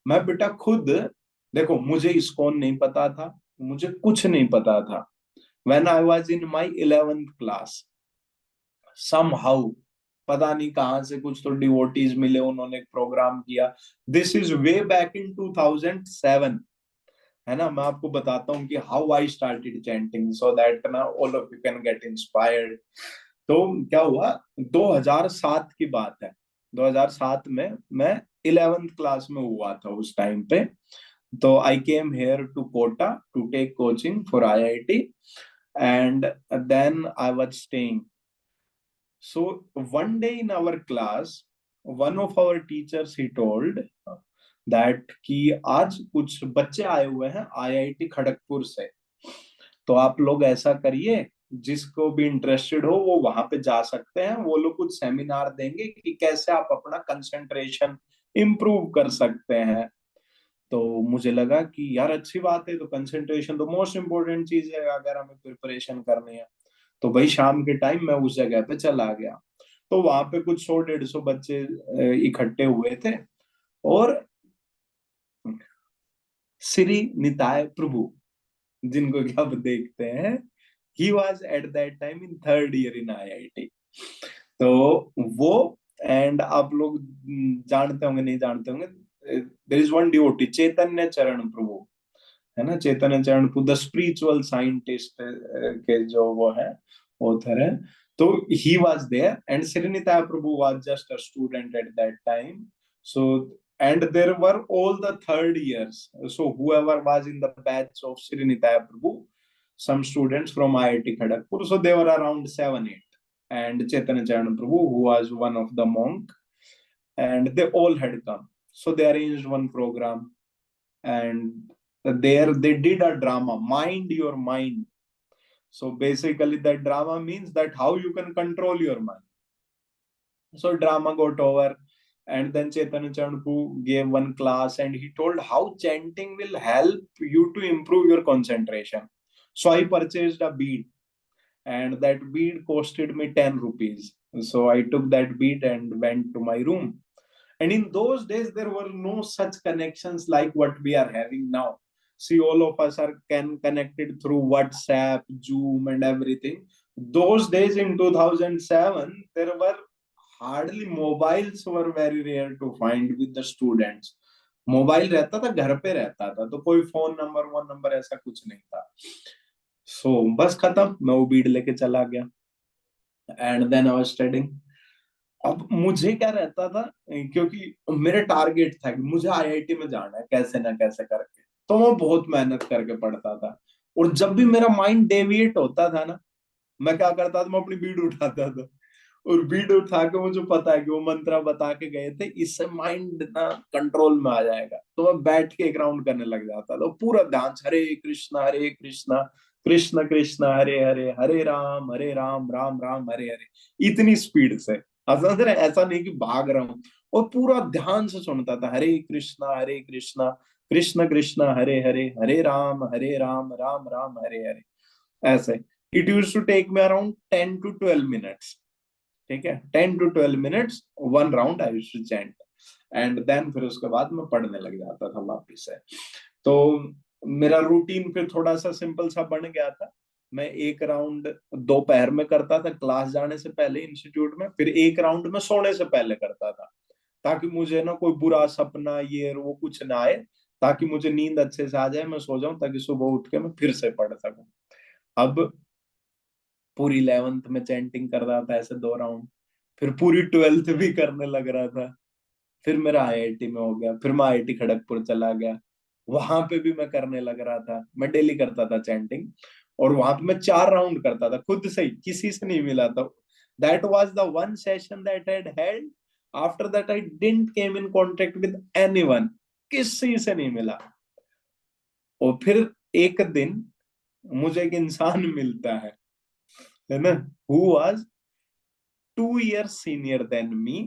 S2: मैं बेटा खुद, देखो, मुझे इस्कॉन नहीं पता था, मुझे कुछ नहीं पता था। When I was in my 11th class, somehow, पता नहीं कहां से कुछ तो डिवोटीज मिले, उन्होंने एक प्रोग्राम किया। This is way back in 2007, है ना। मैं आपको बताता हूँ कि how I started chanting, so that ना all of you can get inspired. तो क्या हुआ, 2007 की बात है। 2007 में मैं 11th क्लास में हुआ था उस टाइम पे। तो I came here to Kota to take coaching for IIT, and then I was staying. So one day in our class, one of our teachers he told that कि आज कुछ बच्चे आए हुए हैं IIT खड़गपुर से, तो आप लोग ऐसा करिए, जिसको भी इंटरेस्टेड हो वो वहां पे जा सकते हैं। वो लोग कुछ सेमिनार देंगे कि कैसे आप अपना कंसंट्रेशन इम्प्रूव कर सकते हैं। तो मुझे लगा कि यार अच्छी बात है, तो कंसंट्रेशन तो मोस्ट इम्पोर्टेंट चीज है अगर हमें प्रिपरेशन करनी है। तो भाई शाम के टाइम मैं उस जगह पे चला गया। तो वहां पे कुछ 100-150 बच्चे इकट्ठे हुए थे, और श्री निताय प्रभु, जिनको कि आप देखते हैं, he was at that time in 3rd year in IIT। तो वो, एंड आप लोग जानते होंगे, नहीं जानते होंगे, देयर इज वन डिवोटी चैतन्य चरण प्रभु, है ना। चैतन्य चरण प्रभु द स्पिरिचुअल साइंटिस्ट के जो वो है, ऑथर है। तो he was there, and Srinitaya Prabhu was just a student at that time. So, and there were all the 3rd years. So whoever was in the batch of Srinitaya Prabhu, some students from IIT Kharagpur, so they were around 7-8. And Chaitanya Charan Prabhu, who was one of the monk, and they all had come. So they arranged one program, and there they did a drama, Mind Your Mind. So basically that drama means that how you can control your mind. So drama got over, and then Chaitanya Chandu gave one class, and he told how chanting will help you to improve your concentration. So I purchased a bead, and that bead costed me 10 rupees. So I took that bead and went to my room. And in those days, there were no such connections like what we are having now. See, all of us are connected through WhatsApp, Zoom, and everything. Those days in 2007, there were hardly, mobiles were very rare to find with the students. Mobile रहता था, घर पे रहता था, तो कोई phone number, one number ऐसा कुछ नहीं था। सो बस खत्म, मैं वो बीड लेके चला गया, and then I was studying. अब मुझे क्या रहता था, क्योंकि मेरे टारगेट था कि मुझे IIT में जाना है कैसे ना कैसे करके, तो मैं बहुत मेहनत करके पढ़ता था। और जब भी मेरा माइंड डेविएट होता था ना, मैं क्या करता था, मैं अपनी बीड उठाता था, और बीड उठा के मुझे पता है कि वो मंत्र बता के गए थे, इससे माइंड ना कंट्रोल में आ जाएगा। तो मैं बैठ के एक राउंड करने लग जाता था, पूरा ध्यान, हरे कृष्णा कृष्ण कृष्ण हरे हरे, हरे राम राम राम हरे हरे, इतनी स्पीड से। ऐसा नहीं कि भाग रहा हूँ, और पूरा ध्यान से सुनता था, हरे कृष्णा कृष्ण कृष्ण हरे हरे, हरे राम राम राम हरे हरे, ऐसे। It use to take me around 10 to 12 minutes. ठीक है, 10 to 12 minutes 1 round I used to chant, and then फिर उसके बाद मैं पढ़ने लग जाता था वापिस से। तो मेरा रूटीन फिर थोड़ा सा सिंपल सा बन गया था। मैं 1 राउंड दोपहर में करता था क्लास जाने से पहले इंस्टीट्यूट में, फिर 1 राउंड में सोने से पहले करता था, ताकि मुझे ना कोई बुरा सपना ये वो कुछ ना आए, ताकि मुझे नींद अच्छे से आ जाए, मैं सो जाऊं, ताकि सुबह उठ के मैं फिर से पढ़ सकूं। अब पूरी 11th में चैंटिंग कर रहा था ऐसे 2 राउंड, फिर पूरी 12th भी करने लग रहा था, फिर मेरा आईआईटी में हो गया, फिर मैं आईआईटी खड़गपुर चला गया, वहां पे भी मैं करने लग रहा था, मैं डेली करता था चैंटिंग, और वहां पे मैं 4 राउंड करता था खुद से ही, किसी से नहीं मिला था। That was the one session that I had held, after that I didn't came in contact with anyone, किसी से नहीं मिला। और फिर एक दिन मुझे एक इंसान मिलता है ना, who was 2 years senior than me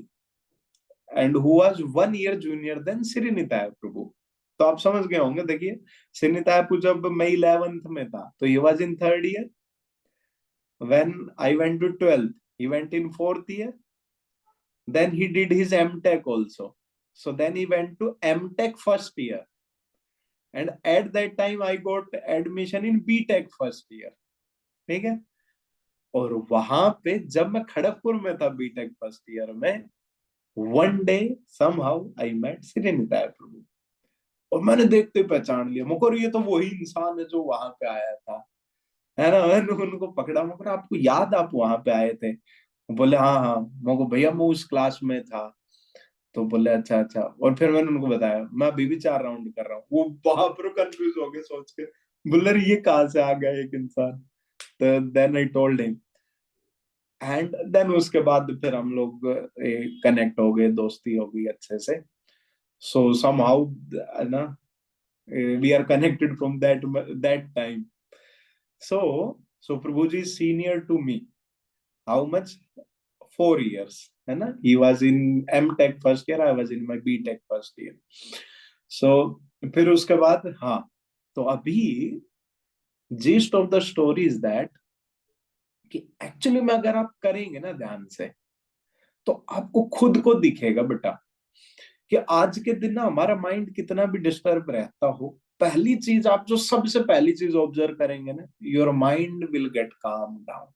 S2: and who was 1 year junior than श्रीनिताय प्रभु। तो आप समझ गए होंगे, देखिए श्रीनिताय प्रभु जब मैं 11th में था तो he was in 3rd year, when I went to 12th he went in 4th year, then he did his MTech also, so then he went to MTech first year, and at that time I got admission in BTech first year। ठीक है, और वहां पे जब मैं खड़गपुर में था BTech first year में, one day somehow I met Srinitai Prabhu, और मैंने देखते ही पहचान लिया, मगर ये तो वही इंसान है जो वहां पे आया था, है ना। मैंने उनको पकड़ा, मगर आपको याद आप वहां पे आए थे? बोले हाँ हाँ। मगर भैया मैं उस क्लास में था। तो बोले अच्छा अच्छा, और फिर मैंने उनको बताया मैं अभी भी 4 राउंड कर रहा हूँ। वो वहां पर कंफ्यूज हो गए सोच के, बोले ये कहाँ से आ गया एक इंसान। तो then I told him, and then उसके बाद फिर हम लोग कनेक्ट हो गए, दोस्ती हो गई अच्छे से। सो समहाउ ना we are connected from that time. So Prabhu ji senior to me, how much? 4 years, है ना। He was in MTech first year, I was in my BTech first year. So फिर उसके बाद हाँ, तो अभी gist of the story is that कि actually में अगर आप करेंगे ना ध्यान से, तो आपको खुद को दिखेगा बेटा कि आज के दिन ना हमारा माइंड कितना भी डिस्टर्ब रहता हो, पहली चीज आप जो सबसे पहली चीज ऑब्जर्व करेंगे ना, your mind will get calm down,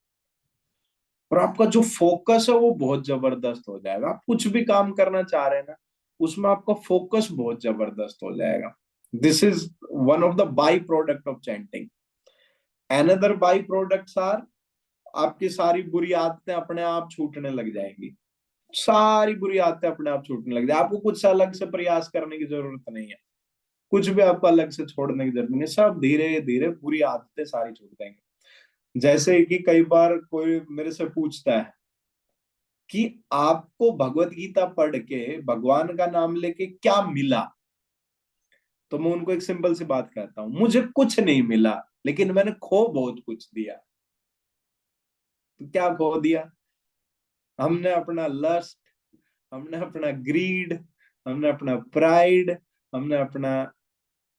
S2: और आपका जो फोकस है वो बहुत जबरदस्त हो जाएगा। आप कुछ भी काम करना चाह रहे हैं ना, उसमें आपका फोकस बहुत जबरदस्त हो जाएगा। This is one of the by product of chanting. Another by products are, आपकी सारी बुरी आदतें अपने आप छूटने लग जाएंगी, सारी बुरी आदतें अपने आप छूटने लग जाए। आपको कुछ अलग से प्रयास करने की जरूरत नहीं है, कुछ भी आपको अलग से छोड़ने की जरूरत नहीं है, सब धीरे धीरे बुरी आदतें सारी छूट जाएंगी। जैसे कि कई बार कोई मेरे से पूछता है कि आपको भगवत गीता पढ़ के भगवान का नाम लेके क्या मिला, तो मैं उनको एक सिंपल सी बात कहता हूं, मुझे कुछ नहीं मिला, लेकिन मैंने खो बहुत कुछ दिया। तो क्या खो दिया? हमने अपना लस्ट, हमने अपना ग्रीड, हमने अपना प्राइड, हमने अपना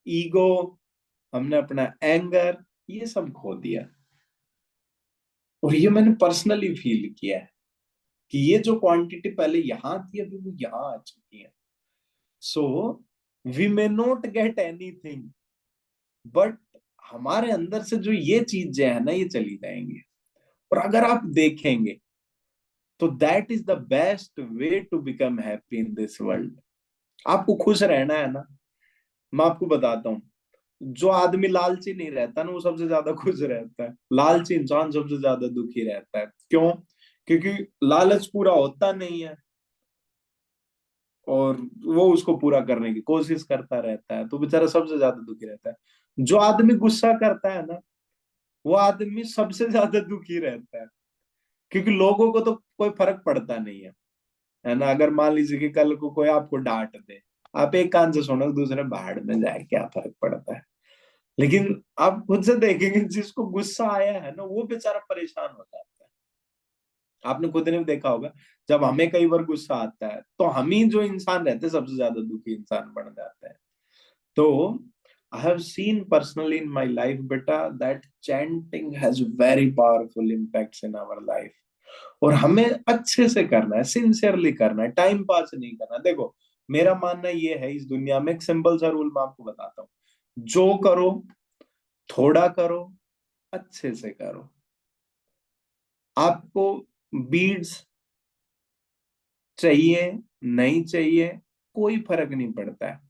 S2: ईगो, हमने अपना एंगर, ये सब खो दिया। और ये मैंने पर्सनली फील किया है कि ये जो क्वांटिटी पहले यहां थी, अभी वो यहां आ चुकी है। So we may not get anything, but हमारे अंदर से जो ये चीजें है ना, ये चली जाएंगी। और अगर आप देखेंगे तो that is the best way to become happy in this world. आपको खुश रहना है ना, मैं आपको बताता हूँ, जो आदमी लालची नहीं रहता ना, वो सबसे ज्यादा खुश रहता है। लालची इंसान सबसे ज्यादा दुखी रहता है। क्यों? क्योंकि लालच पूरा होता नहीं है और वो उसको पूरा करने की कोशिश करता रहता है, तो बेचारा सबसे ज्यादा दुखी रहता है। जो आदमी गुस्सा करता है ना, वो आदमी सबसे ज्यादा दुखी रहता है, क्योंकि लोगों को तो कोई फर्क पड़ता नहीं है ना। अगर मान लीजिए कि कल को कोई आपको डांट दे, आप एक कान से सुनो, दूसरे भाड़ में जाए, क्या फर्क पड़ता है। लेकिन आप खुद से देखेंगे, जिसको गुस्सा आया है ना, वो बेचारा परेशान हो जाता है। आपने खुद ने देखा होगा, जब हमें कई बार गुस्सा आता है तो हम ही जो इंसान रहते हैं सबसे ज्यादा दुखी इंसान बन जाते हैं। तो I have seen personally in my life, beta, that chanting has very powerful impacts in our life. और हमें अच्छे से करना है, सिंसियरली करना है, टाइम पास नहीं करना। देखो, मेरा मानना ये है, इस दुनिया में एक सिंपल सा रूल मैं आपको बताता हूँ, जो करो थोड़ा करो, अच्छे से करो। आपको बीड्स चाहिए नहीं चाहिए कोई फर्क नहीं पड़ता है।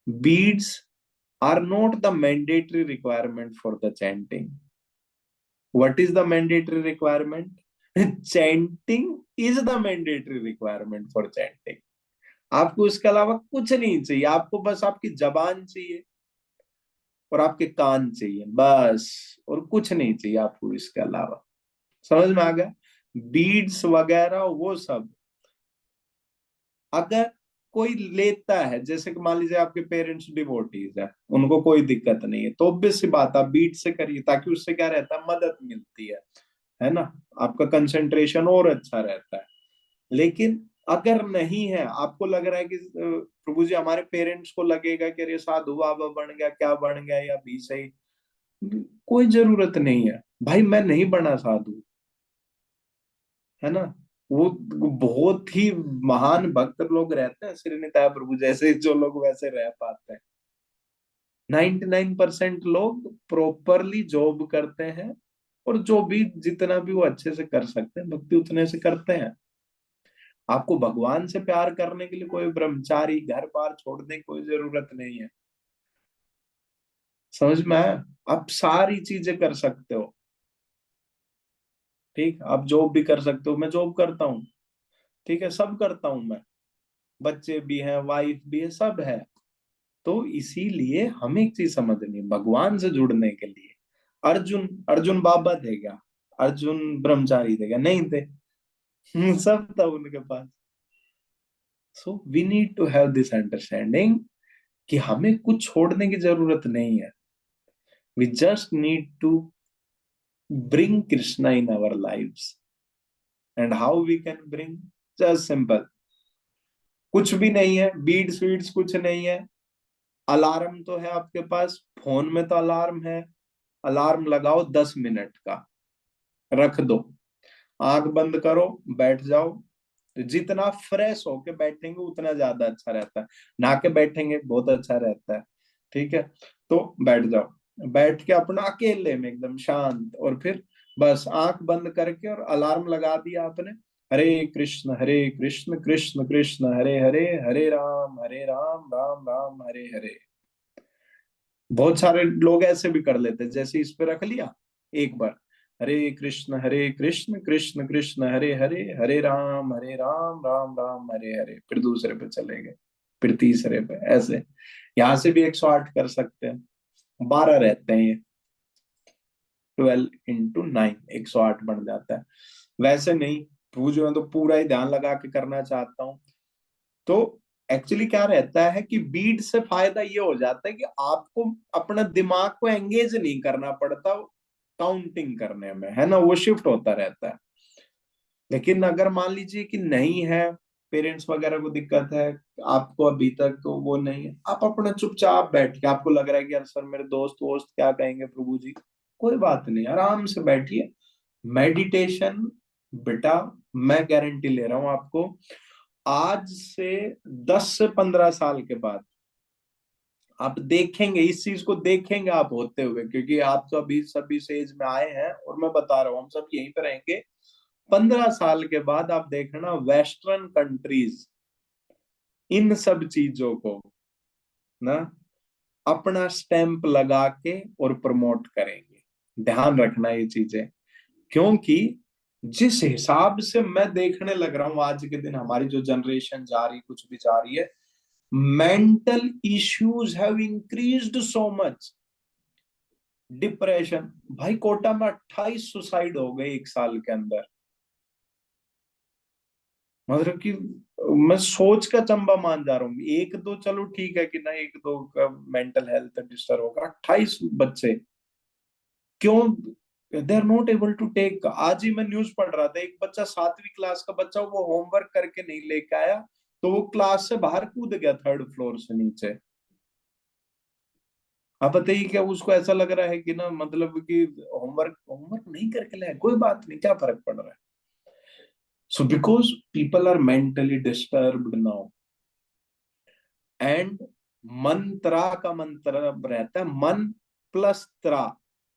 S2: Beads are not the mandatory requirement for the chanting. What is the mandatory requirement? Chanting is the mandatory requirement for chanting. आपको इसके अलावा कुछ नहीं चाहिए, आपको बस आपकी जबान चाहिए और आपके कान चाहिए, बस, और कुछ नहीं चाहिए आपको इसके अलावा। समझ में आ गया? बीड्स वगैरह वो सब अगर कोई लेता है, जैसे कि मान लीजिए आपके पेरेंट्स डिवोटीज है, उनको कोई दिक्कत नहीं है, तो ऑब्वियस सी बात, आप बीट से करिए, ताकि उससे क्या रहता है, मदद मिलती है ना, आपका कंसंट्रेशन और अच्छा रहता है। लेकिन अगर नहीं है, आपको लग रहा है कि प्रभु जी हमारे पेरेंट्स को लगेगा कि अरे साधु बाबा बन गया, क्या बन गया, या भी सही, कोई जरूरत नहीं है भाई, मैं नहीं बना साधु, है ना। वो बहुत ही महान भक्त लोग रहते हैं श्री निताय प्रभु जैसे, जो लोग वैसे रह पाते हैं। 99% लोग प्रॉपरली जॉब करते हैं, और जो भी जितना भी वो अच्छे से कर सकते हैं भक्ति उतने से करते हैं। आपको भगवान से प्यार करने के लिए कोई ब्रह्मचारी घर बार छोड़ने की कोई जरूरत नहीं है। समझ में आया? आप सारी चीजें कर सकते हो, ठीक, आप जॉब भी कर सकते हो, मैं जॉब करता हूँ, ठीक है, सब करता हूं मैं, बच्चे भी हैं, वाइफ भी है, सब है। तो इसीलिए हमें एक चीज समझनी है, भगवान से जुड़ने के लिए अर्जुन अर्जुन बाबा थे क्या? अर्जुन ब्रह्मचारी थे क्या? नहीं थे। सब था उनके पास। So we need to have this understanding कि हमें कुछ छोड़ने की जरूरत नहीं है। We just need to bring Krishna in our lives. And how we can bring? Just simple, कुछ भी नहीं है, बीड्स वीड्स कुछ नहीं है, अलार्म तो है आपके पास, फोन में तो अलार्म है, अलार्म लगाओ 10 मिनट का, रख दो, आंख बंद करो, बैठ जाओ। तो जितना फ्रेश होके बैठेंगे उतना ज्यादा अच्छा रहता है, नहा के बैठेंगे बहुत अच्छा रहता है, ठीक है। तो बैठ जाओ, बैठ के अपना अकेले में एकदम शांत, और फिर बस आंख बंद करके और अलार्म लगा दिया आपने, हरे कृष्ण कृष्ण कृष्ण हरे हरे, हरे राम राम राम हरे हरे। बहुत सारे लोग ऐसे भी कर लेते हैं, जैसे इस पे रख लिया एक बार, हरे कृष्ण कृष्ण कृष्ण हरे हरे, हरे राम राम राम हरे हरे, फिर दूसरे पे चले गए, फिर तीसरे पे, ऐसे। यहां से भी 108 कर सकते हैं, 12 रहते हैं ये, 12 × 9 108 बन जाता है। वैसे नहीं, पूजो में तो पूरा ही ध्यान लगा के करना चाहता हूँ, तो एक्चुअली क्या रहता है कि बीट से फायदा ये हो जाता है कि आपको अपना दिमाग को एंगेज नहीं करना पड़ता काउंटिंग करने में, है ना, वो शिफ्ट होता रहता है। लेकिन अगर मान लीजिए कि नहीं है, पेरेंट्स वगैरह को दिक्कत है, आपको अभी तक तो वो नहीं है, आप अपना चुपचाप बैठ के, आपको लग रहा है कि यार सर मेरे दोस्त वोस्त क्या कहेंगे प्रभु जी, कोई बात नहीं, आराम से बैठिए। मेडिटेशन बेटा, मैं गारंटी ले रहा हूं आपको, आज से 10 से 15 साल के बाद आप देखेंगे, इस चीज को देखेंगे आप होते हुए, क्योंकि आप तो अभी सभी एज में आए हैं, और मैं बता रहा हूं हम सब यहीं पे रहेंगे। 15 साल के बाद आप देखना वेस्टर्न कंट्रीज इन सब चीजों को ना अपना स्टैंप लगा के और प्रमोट करेंगे। ध्यान रखना ये चीजें, क्योंकि जिस हिसाब से मैं देखने लग रहा हूं आज के दिन, हमारी जो जनरेशन जा रही, कुछ भी जा रही है, mental issues have increased so much. Depression, भाई कोटा में 28 सुसाइड हो गए 1 साल के अंदर। मतलब कि मैं सोच का चंबा मान जा रहा हूँ, एक दो चलो ठीक है कि ना, एक दो का मेंटल हेल्थ डिस्टर्ब होगा, 28 बच्चे क्यों? They are not able to take. आज ही मैं न्यूज पढ़ रहा था, एक बच्चा 7वीं क्लास का बच्चा, वो होमवर्क करके नहीं लेके आया, तो वो क्लास से बाहर कूद गया 3rd फ्लोर से नीचे। आप बताइए, क्या उसको ऐसा लग रहा है कि ना मतलब कि होमवर्क होमवर्क नहीं करके लाया, कोई बात नहीं, क्या फर्क पड़ रहा है? So because people are mentally disturbed now, and mantra का मंत्र रहता है मन प्लस त्रा।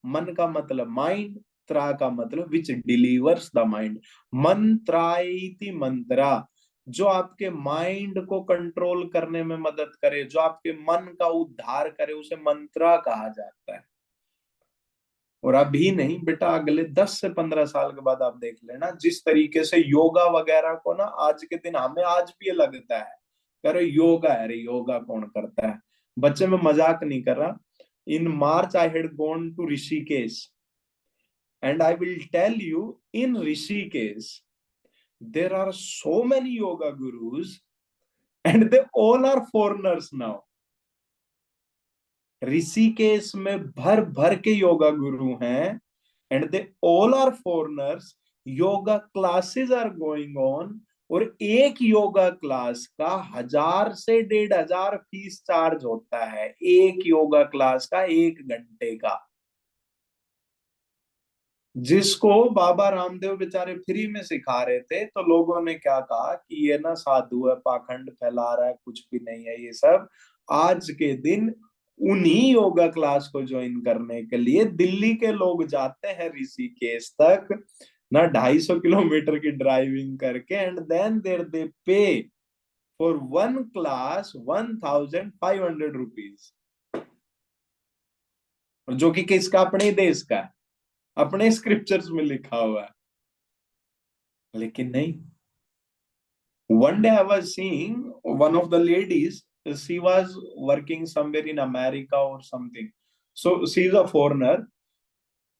S2: मन का मतलब माइंड, त्रा का मतलब विच डिलीवर्स द माइंड। मंत्राइति मंत्रा, जो आपके माइंड को कंट्रोल करने में मदद करे, जो आपके मन का उद्धार करे, उसे मंत्रा कहा जाता है। और अभी नहीं बेटा, अगले 10 से 15 साल के बाद आप देख लेना, जिस तरीके से योगा वगैरह को ना आज के दिन, हमें आज भी ये लगता है अरे योगा है, अरे योगा कौन करता है। बच्चे, में मजाक नहीं कर रहा। In March I had gone to Rishikesh, and I will tell you, in Rishikesh there are so many yoga gurus, and they all are foreigners now. Rishikesh में भर भर के योगा गुरु हैं, and they all are foreigners. Yoga classes are going on, और एक yoga class का 1000 से 1500 fees charge होता है, एक योगा क्लास का 1 घंटे का। जिसको बाबा रामदेव बेचारे फ्री में सिखा रहे थे, तो लोगों ने क्या कहा कि ये ना साधु है, पाखंड फैला रहा है, कुछ भी नहीं है ये सब। आज के दिन उन्हीं योगा क्लास को ज्वाइन करने के लिए दिल्ली के लोग जाते हैं ऋषिकेश तक, ना 250 किलोमीटर की ड्राइविंग करके, एंड देन देर दे पे फॉर वन क्लास 1500 रुपीज, जो कि किसका, अपने देश का, अपने स्क्रिप्चर्स में लिखा हुआ है। लेकिन नहीं, one day I was seeing one of the ladies, she was working somewhere in America or something, so she is a foreigner,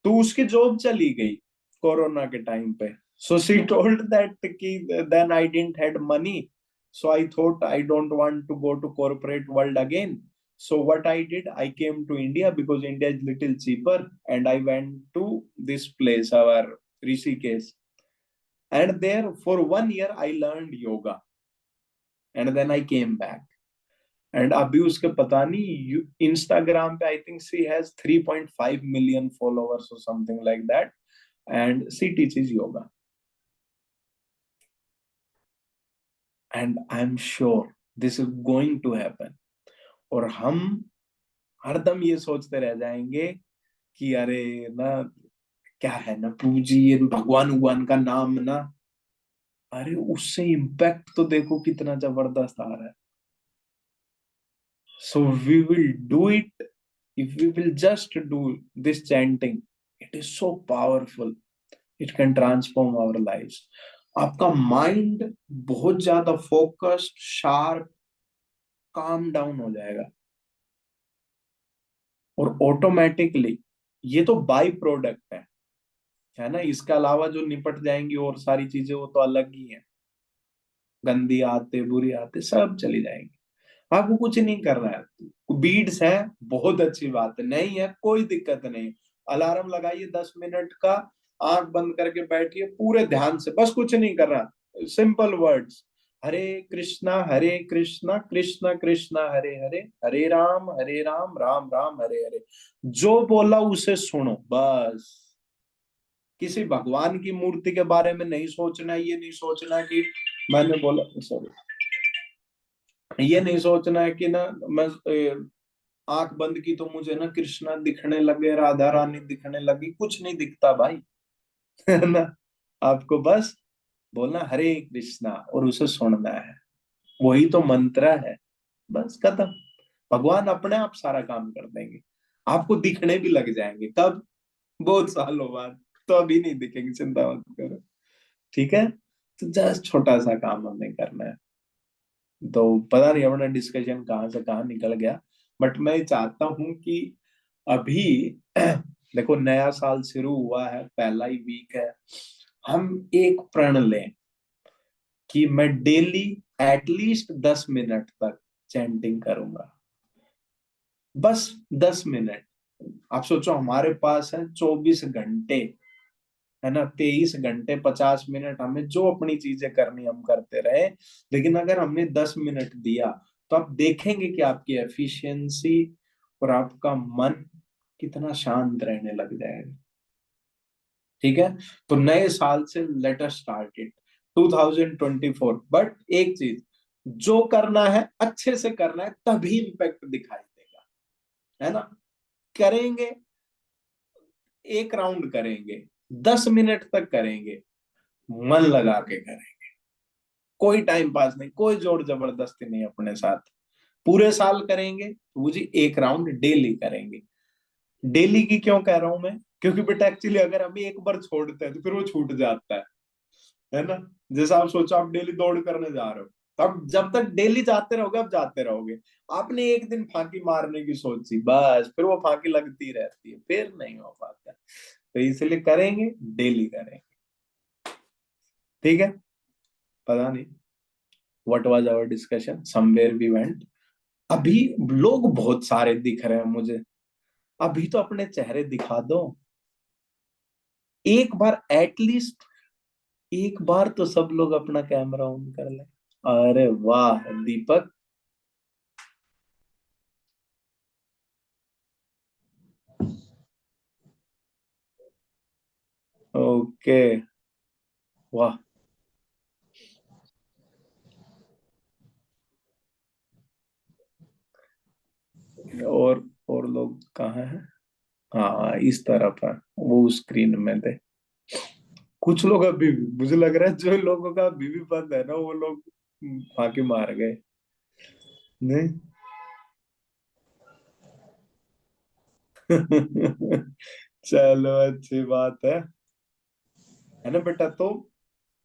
S2: तो उसकी जॉब चली गई कोरोना के टाइम पे। so she told that कि then I didn't had money, so I thought I don't want to go to corporate world again, so what I did, I came to India because India is little cheaper, and I went to this place, our Rishikesh, and there for 1 year I learned yoga, and then I came back, and अभी उसके पता नहीं Instagram पे, I think she has 3.5 million followers or something like that, and she teaches yoga, and I'm sure this is going to happen, और हम हरदम ये सोचते रह जाएंगे कि अरे ना, क्या है ना प्रभु जी, ये भगवान भगवान का नाम ना, अरे उससे इम्पैक्ट तो देखो कितना जबरदस्त आ रहा है। So we will do it if we will just do this chanting. It is so powerful. It can transform our lives. आपका माइंड बहुत ज्यादा फोकस्ड, शार्प, काम डाउन हो जाएगा, और ऑटोमेटिकली, ये तो बाई प्रोडक्ट है ना, इसके अलावा जो निपट जाएंगी और सारी चीजें, वो तो अलग ही है, गंदी आते बुरी आते सब चली जाएंगी। आपको कुछ नहीं करना है। बीड्स है, बहुत अच्छी बात है, नहीं है कोई दिक्कत नहीं। अलार्म लगाइए 10 मिनट का, आंख बंद करके बैठिए पूरे ध्यान से, बस कुछ नहीं करना, सिंपल वर्ड्स, हरे कृष्णा कृष्ण कृष्ण हरे हरे, हरे राम राम राम हरे हरे। जो बोला उसे सुनो बस। किसी भगवान की मूर्ति के बारे में नहीं सोचना, ये नहीं सोचना कि मैंने बोला, सॉरी, ये नहीं सोचना है कि ना मैं आंख बंद की तो मुझे ना कृष्णा दिखने लगे, राधा रानी दिखने लगी, कुछ नहीं दिखता भाई, है ना। आपको बस बोलना हरे कृष्णा और उसे सुनना है, वही तो मंत्र है, बस खत्म। भगवान अपने आप सारा काम कर देंगे, आपको दिखने भी लग जाएंगे। कब? बहुत सालों बाद, तो अभी नहीं दिखेंगे, चिंता मत करो, ठीक है। तो जस्ट छोटा सा काम हमें करना है। तो पता नहीं अपना डिस्कशन कहाँ से कहाँ निकल गया, बट मैं चाहता हूं कि अभी देखो नया साल शुरू हुआ है, पहला ही वीक है, हम एक प्रण लें कि मैं डेली एटलीस्ट 10 मिनट तक चैंटिंग करूंगा, बस 10 मिनट। आप सोचो हमारे पास है 24 घंटे, है ना, 23 घंटे 50 मिनट, हमें जो अपनी चीजें करनी हम करते रहे, लेकिन अगर हमने 10 मिनट दिया, तो आप देखेंगे कि आपकी एफिशिएंसी और आपका मन कितना शांत रहने लग जाएगा। ठीक है, तो नए साल से let us start it 2024। But एक चीज, जो करना है अच्छे से करना है, तभी इम्पैक्ट दिखाई देगा, है ना। करेंगे, एक राउंड करेंगे, 10 मिनट तक करेंगे, मन लगा के करेंगे, कोई टाइम पास नहीं, कोई जोर जबरदस्ती नहीं अपने साथ। पूरे साल करेंगे तो जी एक राउंड डेली करेंगे। डेली की क्यों कह रहा हूं मैं, क्योंकि बेटा एक्चुअली अगर हम एक बार छोड़ते हैं तो फिर वो छूट जाता है ना। जैसा आप सोचो, आप डेली दौड़ करने जा रहे हो, तब जब तक डेली जाते रहोगे आप जाते रहोगे। आपने एक दिन फांकी मारने की सोची, बस फिर वो फांकी लगती रहती है, फिर नहीं हो पाता। तो इसलिए करेंगे, डेली करेंगे। ठीक है, पता नहीं what was our discussion, somewhere we went. अभी लोग बहुत सारे दिख रहे हैं मुझे, अभी तो अपने चेहरे दिखा दो एक बार, एटलीस्ट एक बार तो सब लोग अपना कैमरा ऑन कर ले। अरे वाह दीपक, ओके, वाह। और लोग कहाँ हैं? हाँ इस तरफ है, वो स्क्रीन में थे कुछ लोग। अभी भी मुझे लग रहा है जो लोगों का अभी भी बंद है ना, वो लोग फांके मार गए नहीं। चलो अच्छी बात है ना बेटा। तो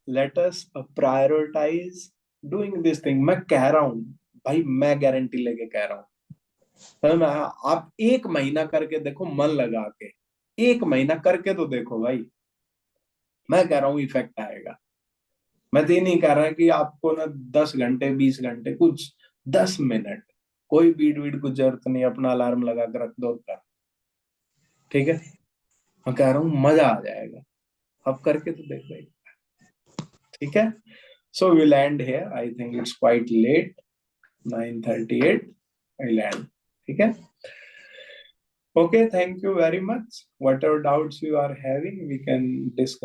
S2: let us prioritise doing this thing. मैं कह रहा हूं भाई, मैं गारंटी लेके कह रहा हूं, आप एक महीना करके देखो, मन लगा के एक महीना करके तो देखो भाई, मैं कह रहा हूँ इफेक्ट आएगा। मैं तो ये नहीं कह रहा कि आपको ना 10 घंटे 20 घंटे, कुछ 10 मिनट, कोई बीट वीट कुछ जरूरत नहीं, अपना अलार्म लगा कर रख दो कर। ठीक है, मैं कह रहा हूँ मजा आ जाएगा, अब करके तो देख भाई। ठीक है, so will end here, I think it's quite late, 9:38 will end. ठीक है, okay, thank you very much. Whatever doubts you are having, we can discuss